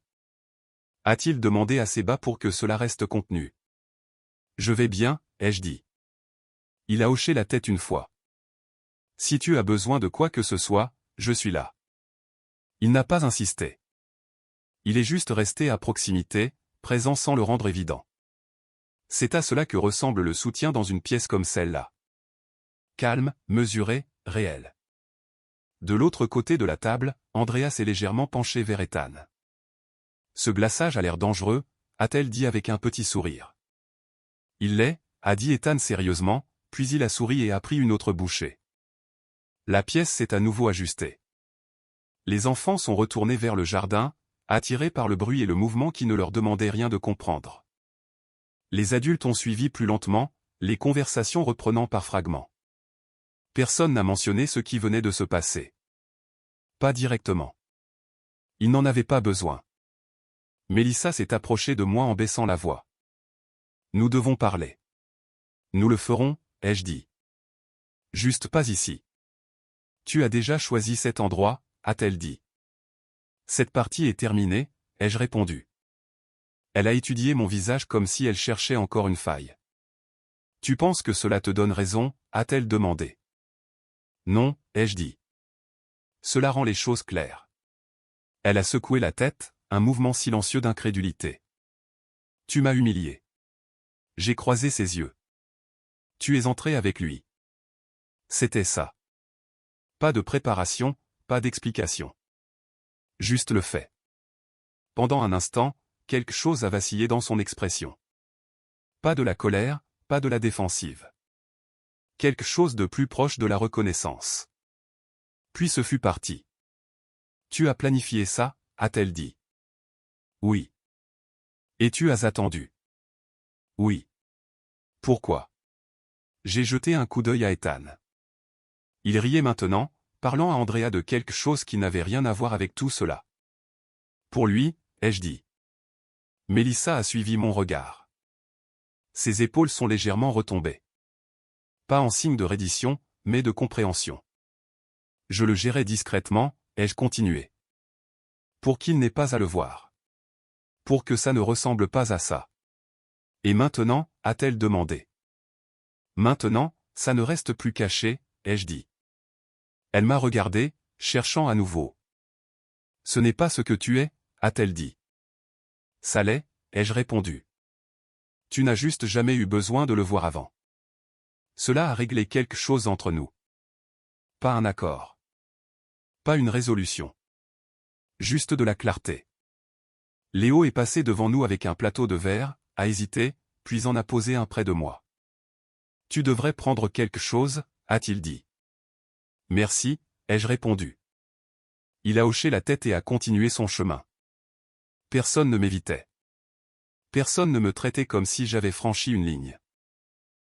a-t-il demandé assez bas pour que cela reste contenu. « Je vais bien » ai-je dit. Il a hoché la tête une fois. « Si tu as besoin de quoi que ce soit, je suis là. » Il n'a pas insisté. Il est juste resté à proximité, présent sans le rendre évident. C'est à cela que ressemble le soutien dans une pièce comme celle-là. Calme, mesuré, réel. De l'autre côté de la table, Andrea s'est légèrement penchée vers Ethan. « Ce glaçage a l'air dangereux » a-t-elle dit avec un petit sourire. « Il l'est » a dit Ethan sérieusement, puis il a souri et a pris une autre bouchée. La pièce s'est à nouveau ajustée. Les enfants sont retournés vers le jardin, attirés par le bruit et le mouvement qui ne leur demandaient rien de comprendre. Les adultes ont suivi plus lentement, les conversations reprenant par fragments. Personne n'a mentionné ce qui venait de se passer. Pas directement. Il n'en avait pas besoin. Mélissa s'est approchée de moi en baissant la voix. « Nous devons parler. »« Nous le ferons » ai-je dit. « Juste pas ici. »« Tu as déjà choisi cet endroit » a-t-elle dit. « Cette partie est terminée » ai-je répondu. Elle a étudié mon visage comme si elle cherchait encore une faille. « Tu penses que cela te donne raison » a-t-elle demandé. « Non » ai-je dit. « Cela rend les choses claires. » Elle a secoué la tête, un mouvement silencieux d'incrédulité. « Tu m'as humilié. » J'ai croisé ses yeux. « Tu es entré avec lui. » C'était ça. Pas de préparation, pas d'explication. Juste le fait. Pendant un instant, quelque chose a vacillé dans son expression. Pas de la colère, pas de la défensive. Quelque chose de plus proche de la reconnaissance. Puis ce fut parti. « Tu as planifié ça » a-t-elle dit. « Oui. »« Et tu as attendu. » « Oui. »« Pourquoi ?» J'ai jeté un coup d'œil à Ethan. Il riait maintenant, parlant à Andrea de quelque chose qui n'avait rien à voir avec tout cela. « Pour lui » ai-je dit. Mélissa a suivi mon regard. Ses épaules sont légèrement retombées. Pas en signe de reddition, mais de compréhension. Je le gérais discrètement, ai-je continué. Pour qu'il n'ait pas à le voir. Pour que ça ne ressemble pas à ça. Et maintenant, a-t-elle demandé. Maintenant, ça ne reste plus caché, ai-je dit. Elle m'a regardé, cherchant à nouveau. Ce n'est pas ce que tu es, a-t-elle dit. Ça l'est, ai-je répondu. Tu n'as juste jamais eu besoin de le voir avant. Cela a réglé quelque chose entre nous. Pas un accord. Pas une résolution. Juste de la clarté. Léo est passé devant nous avec un plateau de verre, a hésité, puis en a posé un près de moi. « Tu devrais prendre quelque chose » a-t-il dit. « Merci » ai-je répondu. Il a hoché la tête et a continué son chemin. Personne ne m'évitait. Personne ne me traitait comme si j'avais franchi une ligne.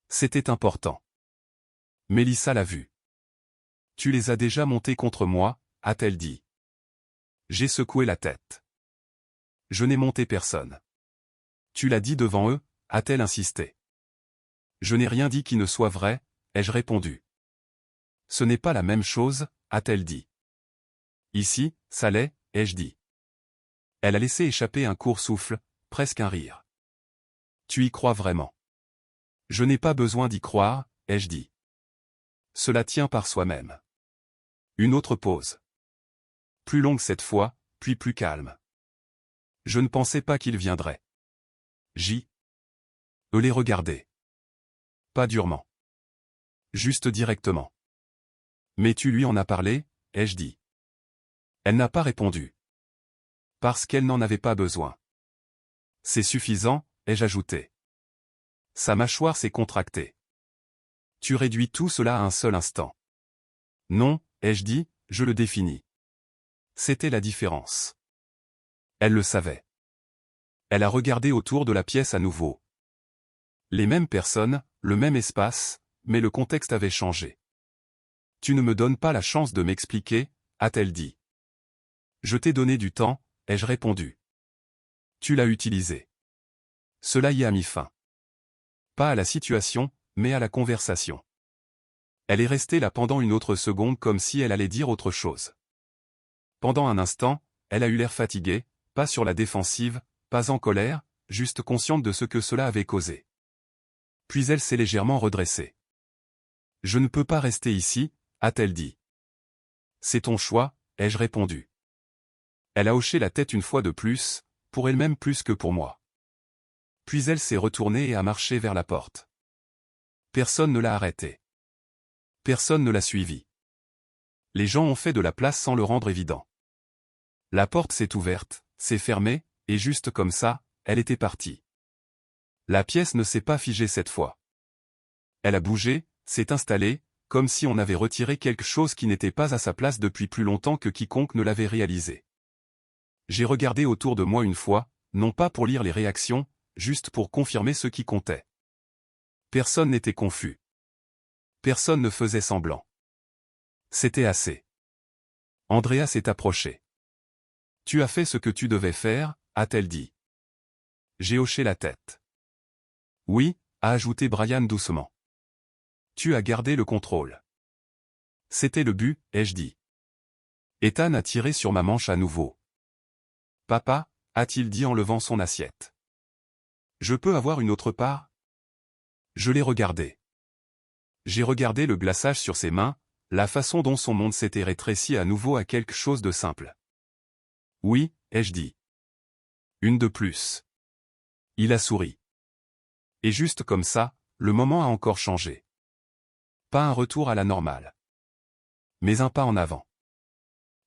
C'était important. Mélissa l'a vu. Tu les as déjà montés contre moi, a-t-elle dit. J'ai secoué la tête. Je n'ai monté personne. Tu l'as dit devant eux, a-t-elle insisté. Je n'ai rien dit qui ne soit vrai, ai-je répondu. Ce n'est pas la même chose, a-t-elle dit. Ici, ça l'est, ai-je dit. Elle a laissé échapper un court souffle, presque un rire. Tu y crois vraiment? Je n'ai pas besoin d'y croire, ai-je dit. Cela tient par soi-même. Une autre pause. Plus longue cette fois, puis plus calme. Je ne pensais pas qu'il viendrait. Les regarder. Pas durement. Juste directement. Mais tu lui en as parlé, ai-je dit. Elle n'a pas répondu. Parce qu'elle n'en avait pas besoin. C'est suffisant, ai-je ajouté. Sa mâchoire s'est contractée. Tu réduis tout cela à un seul instant. Non, ai-je dit, je le définis. C'était la différence. Elle le savait. Elle a regardé autour de la pièce à nouveau. Les mêmes personnes, le même espace, mais le contexte avait changé. Tu ne me donnes pas la chance de m'expliquer, a-t-elle dit. Je t'ai donné du temps, ai-je répondu. Tu l'as utilisé. Cela y a mis fin. Pas à la situation, mais à la conversation. Elle est restée là pendant une autre seconde comme si elle allait dire autre chose. Pendant un instant, elle a eu l'air fatiguée, pas sur la défensive, pas en colère, juste consciente de ce que cela avait causé. Puis elle s'est légèrement redressée. Je ne peux pas rester ici, a-t-elle dit. C'est ton choix, ai-je répondu. Elle a hoché la tête une fois de plus, pour elle-même plus que pour moi. Puis elle s'est retournée et a marché vers la porte. Personne ne l'a arrêtée. Personne ne l'a suivie. Les gens ont fait de la place sans le rendre évident. La porte s'est ouverte, s'est fermée, et juste comme ça, elle était partie. La pièce ne s'est pas figée cette fois. Elle a bougé, s'est installée, comme si on avait retiré quelque chose qui n'était pas à sa place depuis plus longtemps que quiconque ne l'avait réalisé. J'ai regardé autour de moi une fois, non pas pour lire les réactions, juste pour confirmer ce qui comptait. Personne n'était confus. Personne ne faisait semblant. C'était assez. Andrea s'est approchée. Tu as fait ce que tu devais faire, a-t-elle dit. J'ai hoché la tête. Oui, a ajouté Brian doucement. Tu as gardé le contrôle. C'était le but, ai-je dit. Ethan a tiré sur ma manche à nouveau. Papa, a-t-il dit en levant son assiette. Je peux avoir une autre part? Je l'ai regardé. J'ai regardé le glaçage sur ses mains, la façon dont son monde s'était rétréci à nouveau à quelque chose de simple. Oui, ai-je dit. Une de plus. Il a souri. Et juste comme ça, le moment a encore changé. Pas un retour à la normale. Mais un pas en avant.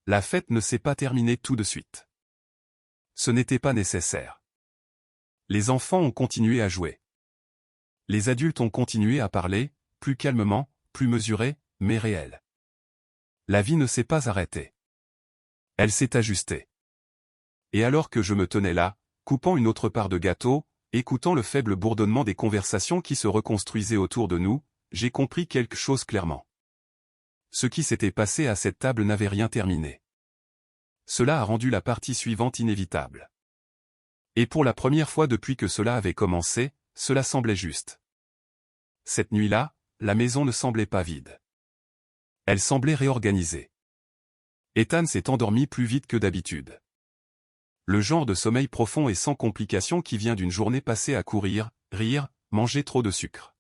La fête ne s'est pas terminée tout de suite. Ce n'était pas nécessaire. Les enfants ont continué à jouer. Les adultes ont continué à parler, plus calmement, plus mesurés, mais réels. La vie ne s'est pas arrêtée. Elle s'est ajustée. Et alors que je me tenais là, coupant une autre part de gâteau, écoutant le faible bourdonnement des conversations qui se reconstruisaient autour de nous, j'ai compris quelque chose clairement. Ce qui s'était passé à cette table n'avait rien terminé. Cela a rendu la partie suivante inévitable. Et pour la première fois depuis que cela avait commencé, cela semblait juste. Cette nuit-là, la maison ne semblait pas vide. Elle semblait réorganisée. Ethan s'est endormi plus vite que d'habitude. Le genre de sommeil profond et sans complications qui vient d'une journée passée à courir, rire, manger trop de sucre.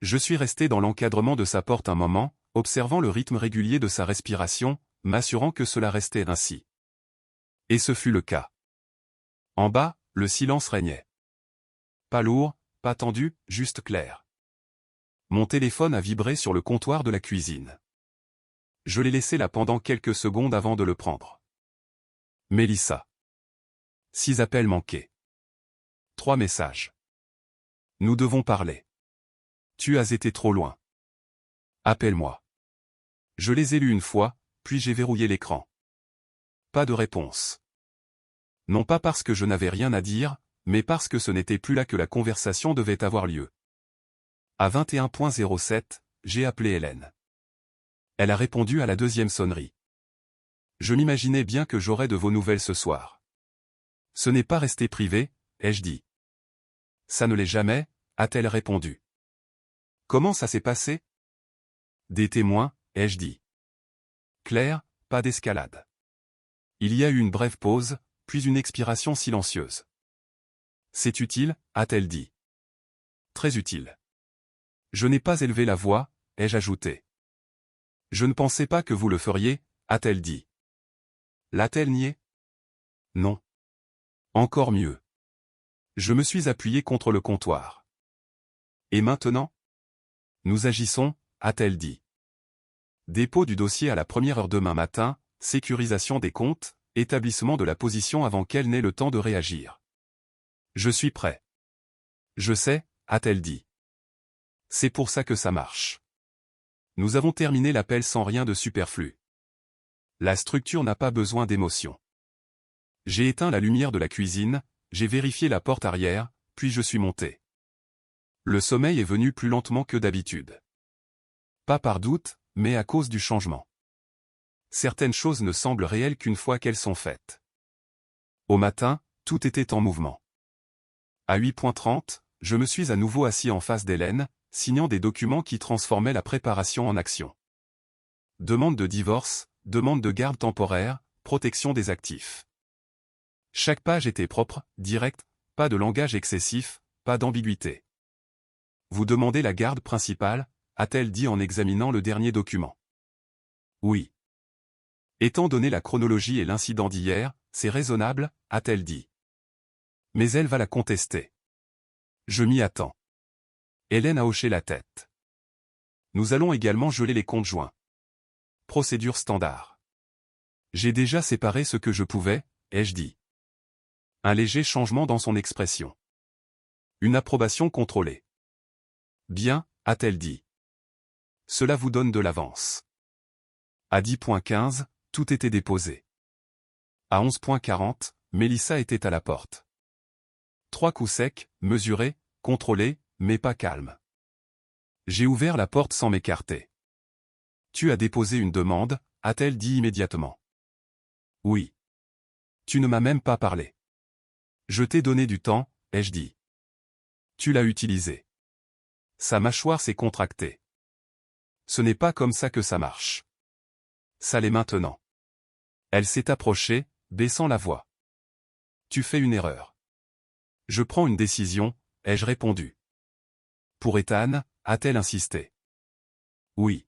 Je suis resté dans l'encadrement de sa porte un moment, observant le rythme régulier de sa respiration, m'assurant que cela restait ainsi. Et ce fut le cas. En bas, le silence régnait. Pas lourd, pas tendu, juste clair. Mon téléphone a vibré sur le comptoir de la cuisine. Je l'ai laissé là pendant quelques secondes avant de le prendre. Mélissa. 6 appels manqués. 3 messages. Nous devons parler. Tu as été trop loin. Appelle-moi. Je les ai lus une fois, puis j'ai verrouillé l'écran. Pas de réponse. Non pas parce que je n'avais rien à dire, mais parce que ce n'était plus là que la conversation devait avoir lieu. À 21:07, j'ai appelé Hélène. Elle a répondu à la deuxième sonnerie. Je m'imaginais bien que j'aurais de vos nouvelles ce soir. Ce n'est pas resté privé, ai-je dit. Ça ne l'est jamais, a-t-elle répondu. Comment ça s'est passé? Des témoins, ai-je dit. Claire, pas d'escalade. Il y a eu une brève pause, puis une expiration silencieuse. C'est utile, a-t-elle dit. Très utile. Je n'ai pas élevé la voix, ai-je ajouté. Je ne pensais pas que vous le feriez, a-t-elle dit. L'a-t-elle nié? Non. Encore mieux. Je me suis appuyé contre le comptoir. Et maintenant? Nous agissons, a-t-elle dit. Dépôt du dossier à la première heure demain matin, sécurisation des comptes, établissement de la position avant qu'elle n'ait le temps de réagir. Je suis prêt. Je sais, a-t-elle dit. C'est pour ça que ça marche. Nous avons terminé l'appel sans rien de superflu. La structure n'a pas besoin d'émotion. J'ai éteint la lumière de la cuisine, j'ai vérifié la porte arrière, puis je suis monté. Le sommeil est venu plus lentement que d'habitude. Pas par doute, mais à cause du changement. Certaines choses ne semblent réelles qu'une fois qu'elles sont faites. Au matin, tout était en mouvement. À 8h30, je me suis à nouveau assis en face d'Hélène, signant des documents qui transformaient la préparation en action. Demande de divorce, demande de garde temporaire, protection des actifs. Chaque page était propre, directe, pas de langage excessif, pas d'ambiguïté. Vous demandez la garde principale, a-t-elle dit en examinant le dernier document. Oui. Étant donné la chronologie et l'incident d'hier, c'est raisonnable, a-t-elle dit. Mais elle va la contester. Je m'y attends. Hélène a hoché la tête. Nous allons également geler les comptes joints. Procédure standard. J'ai déjà séparé ce que je pouvais, ai-je dit. Un léger changement dans son expression. Une approbation contrôlée. Bien, a-t-elle dit. Cela vous donne de l'avance. À 10h15, tout était déposé. À 11h40, Mélissa était à la porte. 3 coups secs, mesurés, contrôlés, mais pas calmes. J'ai ouvert la porte sans m'écarter. Tu as déposé une demande, a-t-elle dit immédiatement. Oui. Tu ne m'as même pas parlé. Je t'ai donné du temps, ai-je dit. Tu l'as utilisé. Sa mâchoire s'est contractée. Ce n'est pas comme ça que ça marche. Ça l'est maintenant. Elle s'est approchée, baissant la voix. Tu fais une erreur. Je prends une décision, ai-je répondu. Pour Ethan, a-t-elle insisté. Oui.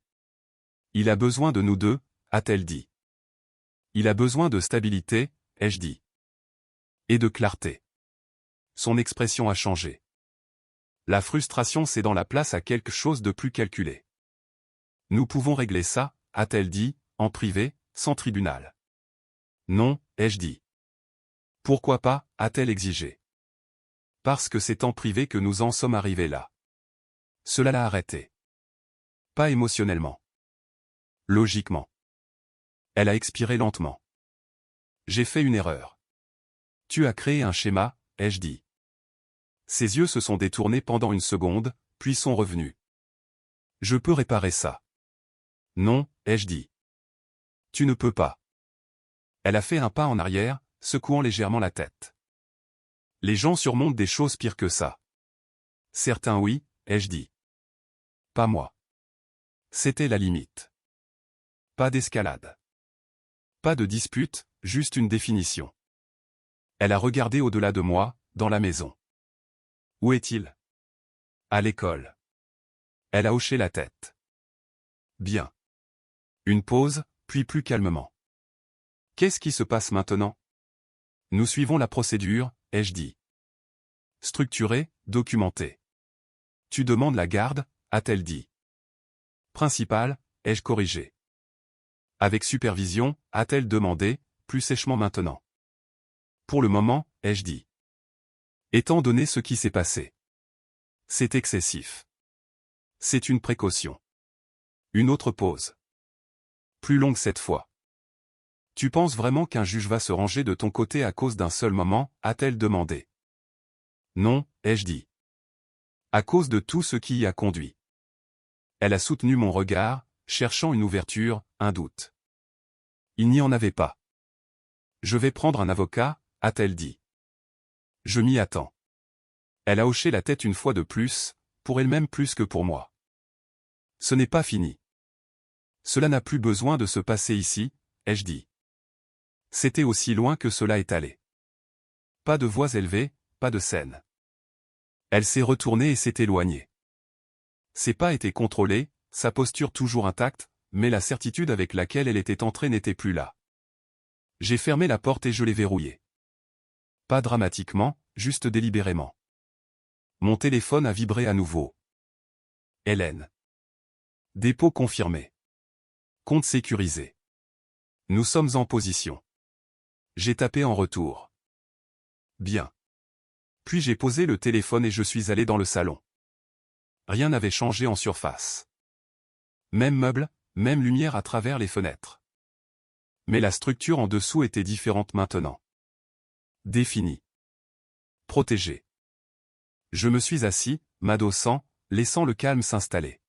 Il a besoin de nous deux, a-t-elle dit. Il a besoin de stabilité, ai-je dit. Et de clarté. Son expression a changé. La frustration cédant la place à quelque chose de plus calculé. Nous pouvons régler ça, a-t-elle dit, en privé, sans tribunal. Non, ai-je dit. Pourquoi pas, a-t-elle exigé. Parce que c'est en privé que nous en sommes arrivés là. Cela l'a arrêté. Pas émotionnellement. Logiquement. Elle a expiré lentement. J'ai fait une erreur. Tu as créé un schéma, ai-je dit. Ses yeux se sont détournés pendant une seconde, puis sont revenus. Je peux réparer ça. Non, ai-je dit. Tu ne peux pas. Elle a fait un pas en arrière, secouant légèrement la tête. Les gens surmontent des choses pires que ça. Certains oui, ai-je dit. Pas moi. C'était la limite. Pas d'escalade. Pas de dispute, juste une définition. Elle a regardé au-delà de moi, dans la maison. Où est-il? À l'école. Elle a hoché la tête. Bien. Une pause, puis plus calmement. Qu'est-ce qui se passe maintenant? Nous suivons la procédure, ai-je dit. Structurée, documentée. Tu demandes la garde, a-t-elle dit. Principale, ai-je corrigé. Avec supervision, a-t-elle demandé, plus sèchement maintenant. Pour le moment, ai-je dit. Étant donné ce qui s'est passé. C'est excessif. C'est une précaution. Une autre pause. Plus longue cette fois. Tu penses vraiment qu'un juge va se ranger de ton côté à cause d'un seul moment, a-t-elle demandé. Non, ai-je dit. À cause de tout ce qui y a conduit. Elle a soutenu mon regard, cherchant une ouverture, un doute. Il n'y en avait pas. Je vais prendre un avocat, a-t-elle dit. Je m'y attends. Elle a hoché la tête une fois de plus, pour elle-même plus que pour moi. Ce n'est pas fini. Cela n'a plus besoin de se passer ici, ai-je dit. C'était aussi loin que cela est allé. Pas de voix élevées, pas de scène. Elle s'est retournée et s'est éloignée. Ses pas étaient contrôlés, sa posture toujours intacte, mais la certitude avec laquelle elle était entrée n'était plus là. J'ai fermé la porte et je l'ai verrouillée. Pas dramatiquement, juste délibérément. Mon téléphone a vibré à nouveau. Hélène. Dépôt confirmé. Compte sécurisé. Nous sommes en position. J'ai tapé en retour. Bien. Puis j'ai posé le téléphone et je suis allé dans le salon. Rien n'avait changé en surface. Même meuble, même lumière à travers les fenêtres. Mais la structure en dessous était différente maintenant. Définie. Protégée. Je me suis assis, m'adossant, laissant le calme s'installer.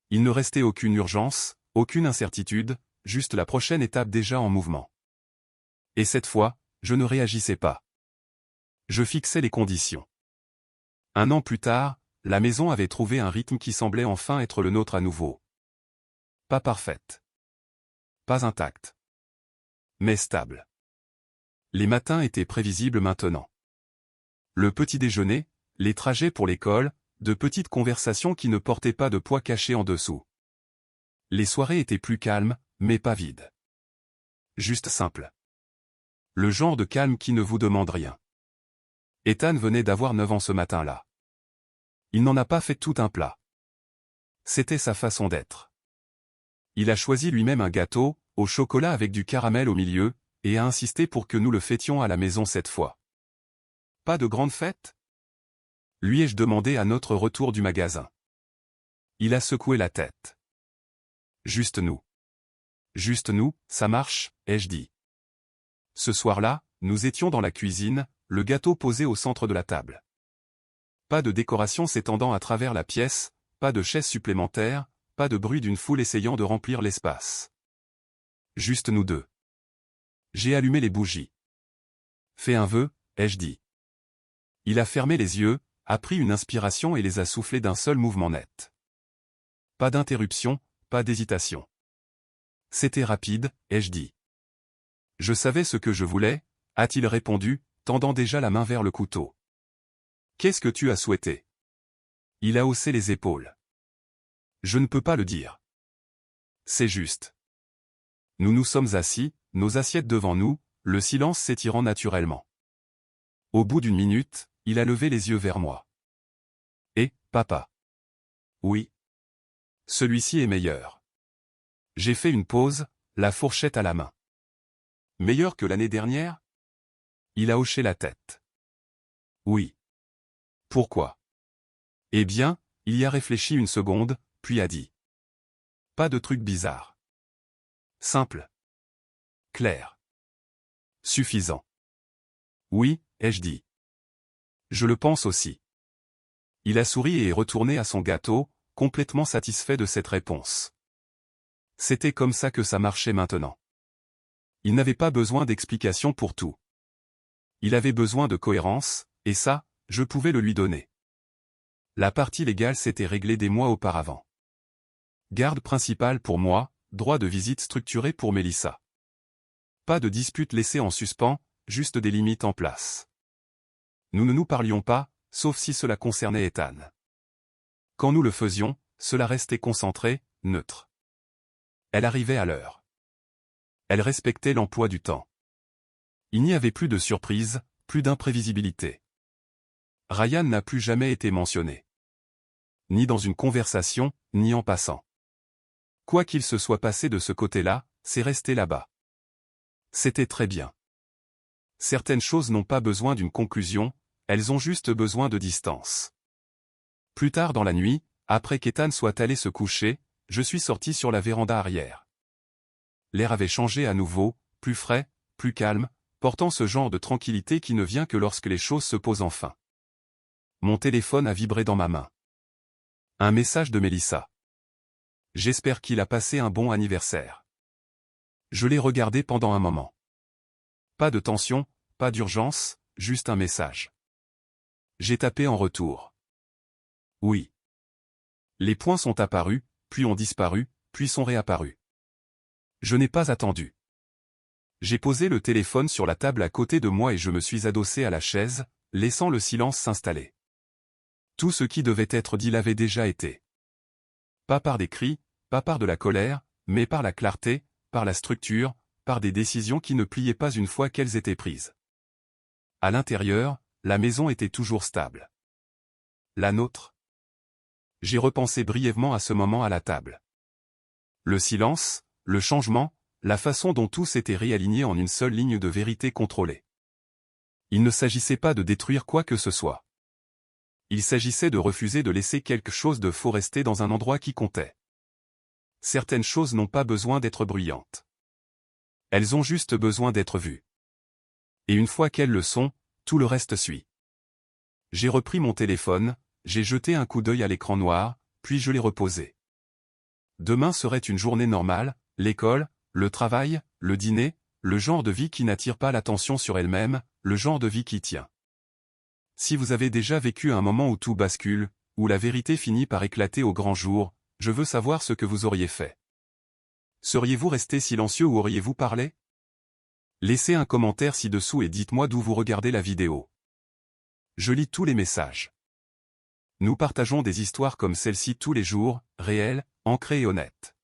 Il ne restait aucune urgence, aucune incertitude, juste la prochaine étape déjà en mouvement. Et cette fois, je ne réagissais pas. Je fixais les conditions. 1 an plus tard, la maison avait trouvé un rythme qui semblait enfin être le nôtre à nouveau. Pas parfaite. Pas intacte. Mais stable. Les matins étaient prévisibles maintenant. Le petit déjeuner, les trajets pour l'école, de petites conversations qui ne portaient pas de poids caché en dessous. Les soirées étaient plus calmes, mais pas vides. Juste simples. Le genre de calme qui ne vous demande rien. Ethan venait d'avoir 9 ans ce matin-là. Il n'en a pas fait tout un plat. C'était sa façon d'être. Il a choisi lui-même un gâteau, au chocolat avec du caramel au milieu, et a insisté pour que nous le fêtions à la maison cette fois. Pas de grande fête ? Lui ai-je demandé à notre retour du magasin. Il a secoué la tête. Juste nous. Juste nous, ça marche, ai-je dit. Ce soir-là, nous étions dans la cuisine, le gâteau posé au centre de la table. Pas de décoration s'étendant à travers la pièce, pas de chaises supplémentaires, pas de bruit d'une foule essayant de remplir l'espace. Juste nous deux. J'ai allumé les bougies. Fais un vœu, ai-je dit. Il a fermé les yeux, a pris une inspiration et les a soufflés d'un seul mouvement net. Pas d'interruption, pas d'hésitation. C'était rapide, ai-je dit. Je savais ce que je voulais, a-t-il répondu, tendant déjà la main vers le couteau. Qu'est-ce que tu as souhaité ? Il a haussé les épaules. Je ne peux pas le dire. C'est juste. Nous nous sommes assis, nos assiettes devant nous, le silence s'étirant naturellement. Au bout d'1 minute, il a levé les yeux vers moi. Et, papa. Oui. Celui-ci est meilleur. J'ai fait une pause, la fourchette à la main. Meilleur que l'année dernière ? Il a hoché la tête. Oui. Pourquoi ? Eh bien, il y a réfléchi une seconde, puis a dit. Pas de truc bizarre. Simple. Clair. Suffisant. Oui, ai-je dit. Je le pense aussi. Il a souri et est retourné à son gâteau, complètement satisfait de cette réponse. C'était comme ça que ça marchait maintenant. Il n'avait pas besoin d'explications pour tout. Il avait besoin de cohérence, et ça, je pouvais le lui donner. La partie légale s'était réglée des mois auparavant. Garde principale pour moi, droit de visite structuré pour Mélissa. Pas de dispute laissée en suspens, juste des limites en place. Nous ne nous parlions pas, sauf si cela concernait Ethan. Quand nous le faisions, cela restait concentré, neutre. Elle arrivait à l'heure. Elle respectait l'emploi du temps. Il n'y avait plus de surprise, plus d'imprévisibilité. Ryan n'a plus jamais été mentionné. Ni dans une conversation, ni en passant. Quoi qu'il se soit passé de ce côté-là, c'est resté là-bas. C'était très bien. Certaines choses n'ont pas besoin d'une conclusion, elles ont juste besoin de distance. Plus tard dans la nuit, après qu'Ethan soit allé se coucher, je suis sorti sur la véranda arrière. L'air avait changé à nouveau, plus frais, plus calme, portant ce genre de tranquillité qui ne vient que lorsque les choses se posent enfin. Mon téléphone a vibré dans ma main. Un message de Mélissa. J'espère qu'il a passé un bon anniversaire. Je l'ai regardé pendant un moment. Pas de tension, pas d'urgence, juste un message. J'ai tapé en retour. Oui. Les points sont apparus, puis ont disparu, puis sont réapparus. Je n'ai pas attendu. J'ai posé le téléphone sur la table à côté de moi et je me suis adossé à la chaise, laissant le silence s'installer. Tout ce qui devait être dit l'avait déjà été. Pas par des cris, pas par de la colère, mais par la clarté, par la structure, par des décisions qui ne pliaient pas une fois qu'elles étaient prises. À l'intérieur, la maison était toujours stable. La nôtre. J'ai repensé brièvement à ce moment à la table. Le silence, le changement, la façon dont tout s'était réaligné en une seule ligne de vérité contrôlée. Il ne s'agissait pas de détruire quoi que ce soit. Il s'agissait de refuser de laisser quelque chose de faux rester dans un endroit qui comptait. Certaines choses n'ont pas besoin d'être bruyantes. Elles ont juste besoin d'être vues. Et une fois qu'elles le sont, tout le reste suit. J'ai repris mon téléphone, j'ai jeté un coup d'œil à l'écran noir, puis je l'ai reposé. Demain serait une journée normale, l'école, le travail, le dîner, le genre de vie qui n'attire pas l'attention sur elle-même, le genre de vie qui tient. Si vous avez déjà vécu un moment où tout bascule, où la vérité finit par éclater au grand jour, je veux savoir ce que vous auriez fait. Seriez-vous resté silencieux ou auriez-vous parlé? Laissez un commentaire ci-dessous et dites-moi d'où vous regardez la vidéo. Je lis tous les messages. Nous partageons des histoires comme celle-ci tous les jours, réelles, ancrées et honnêtes.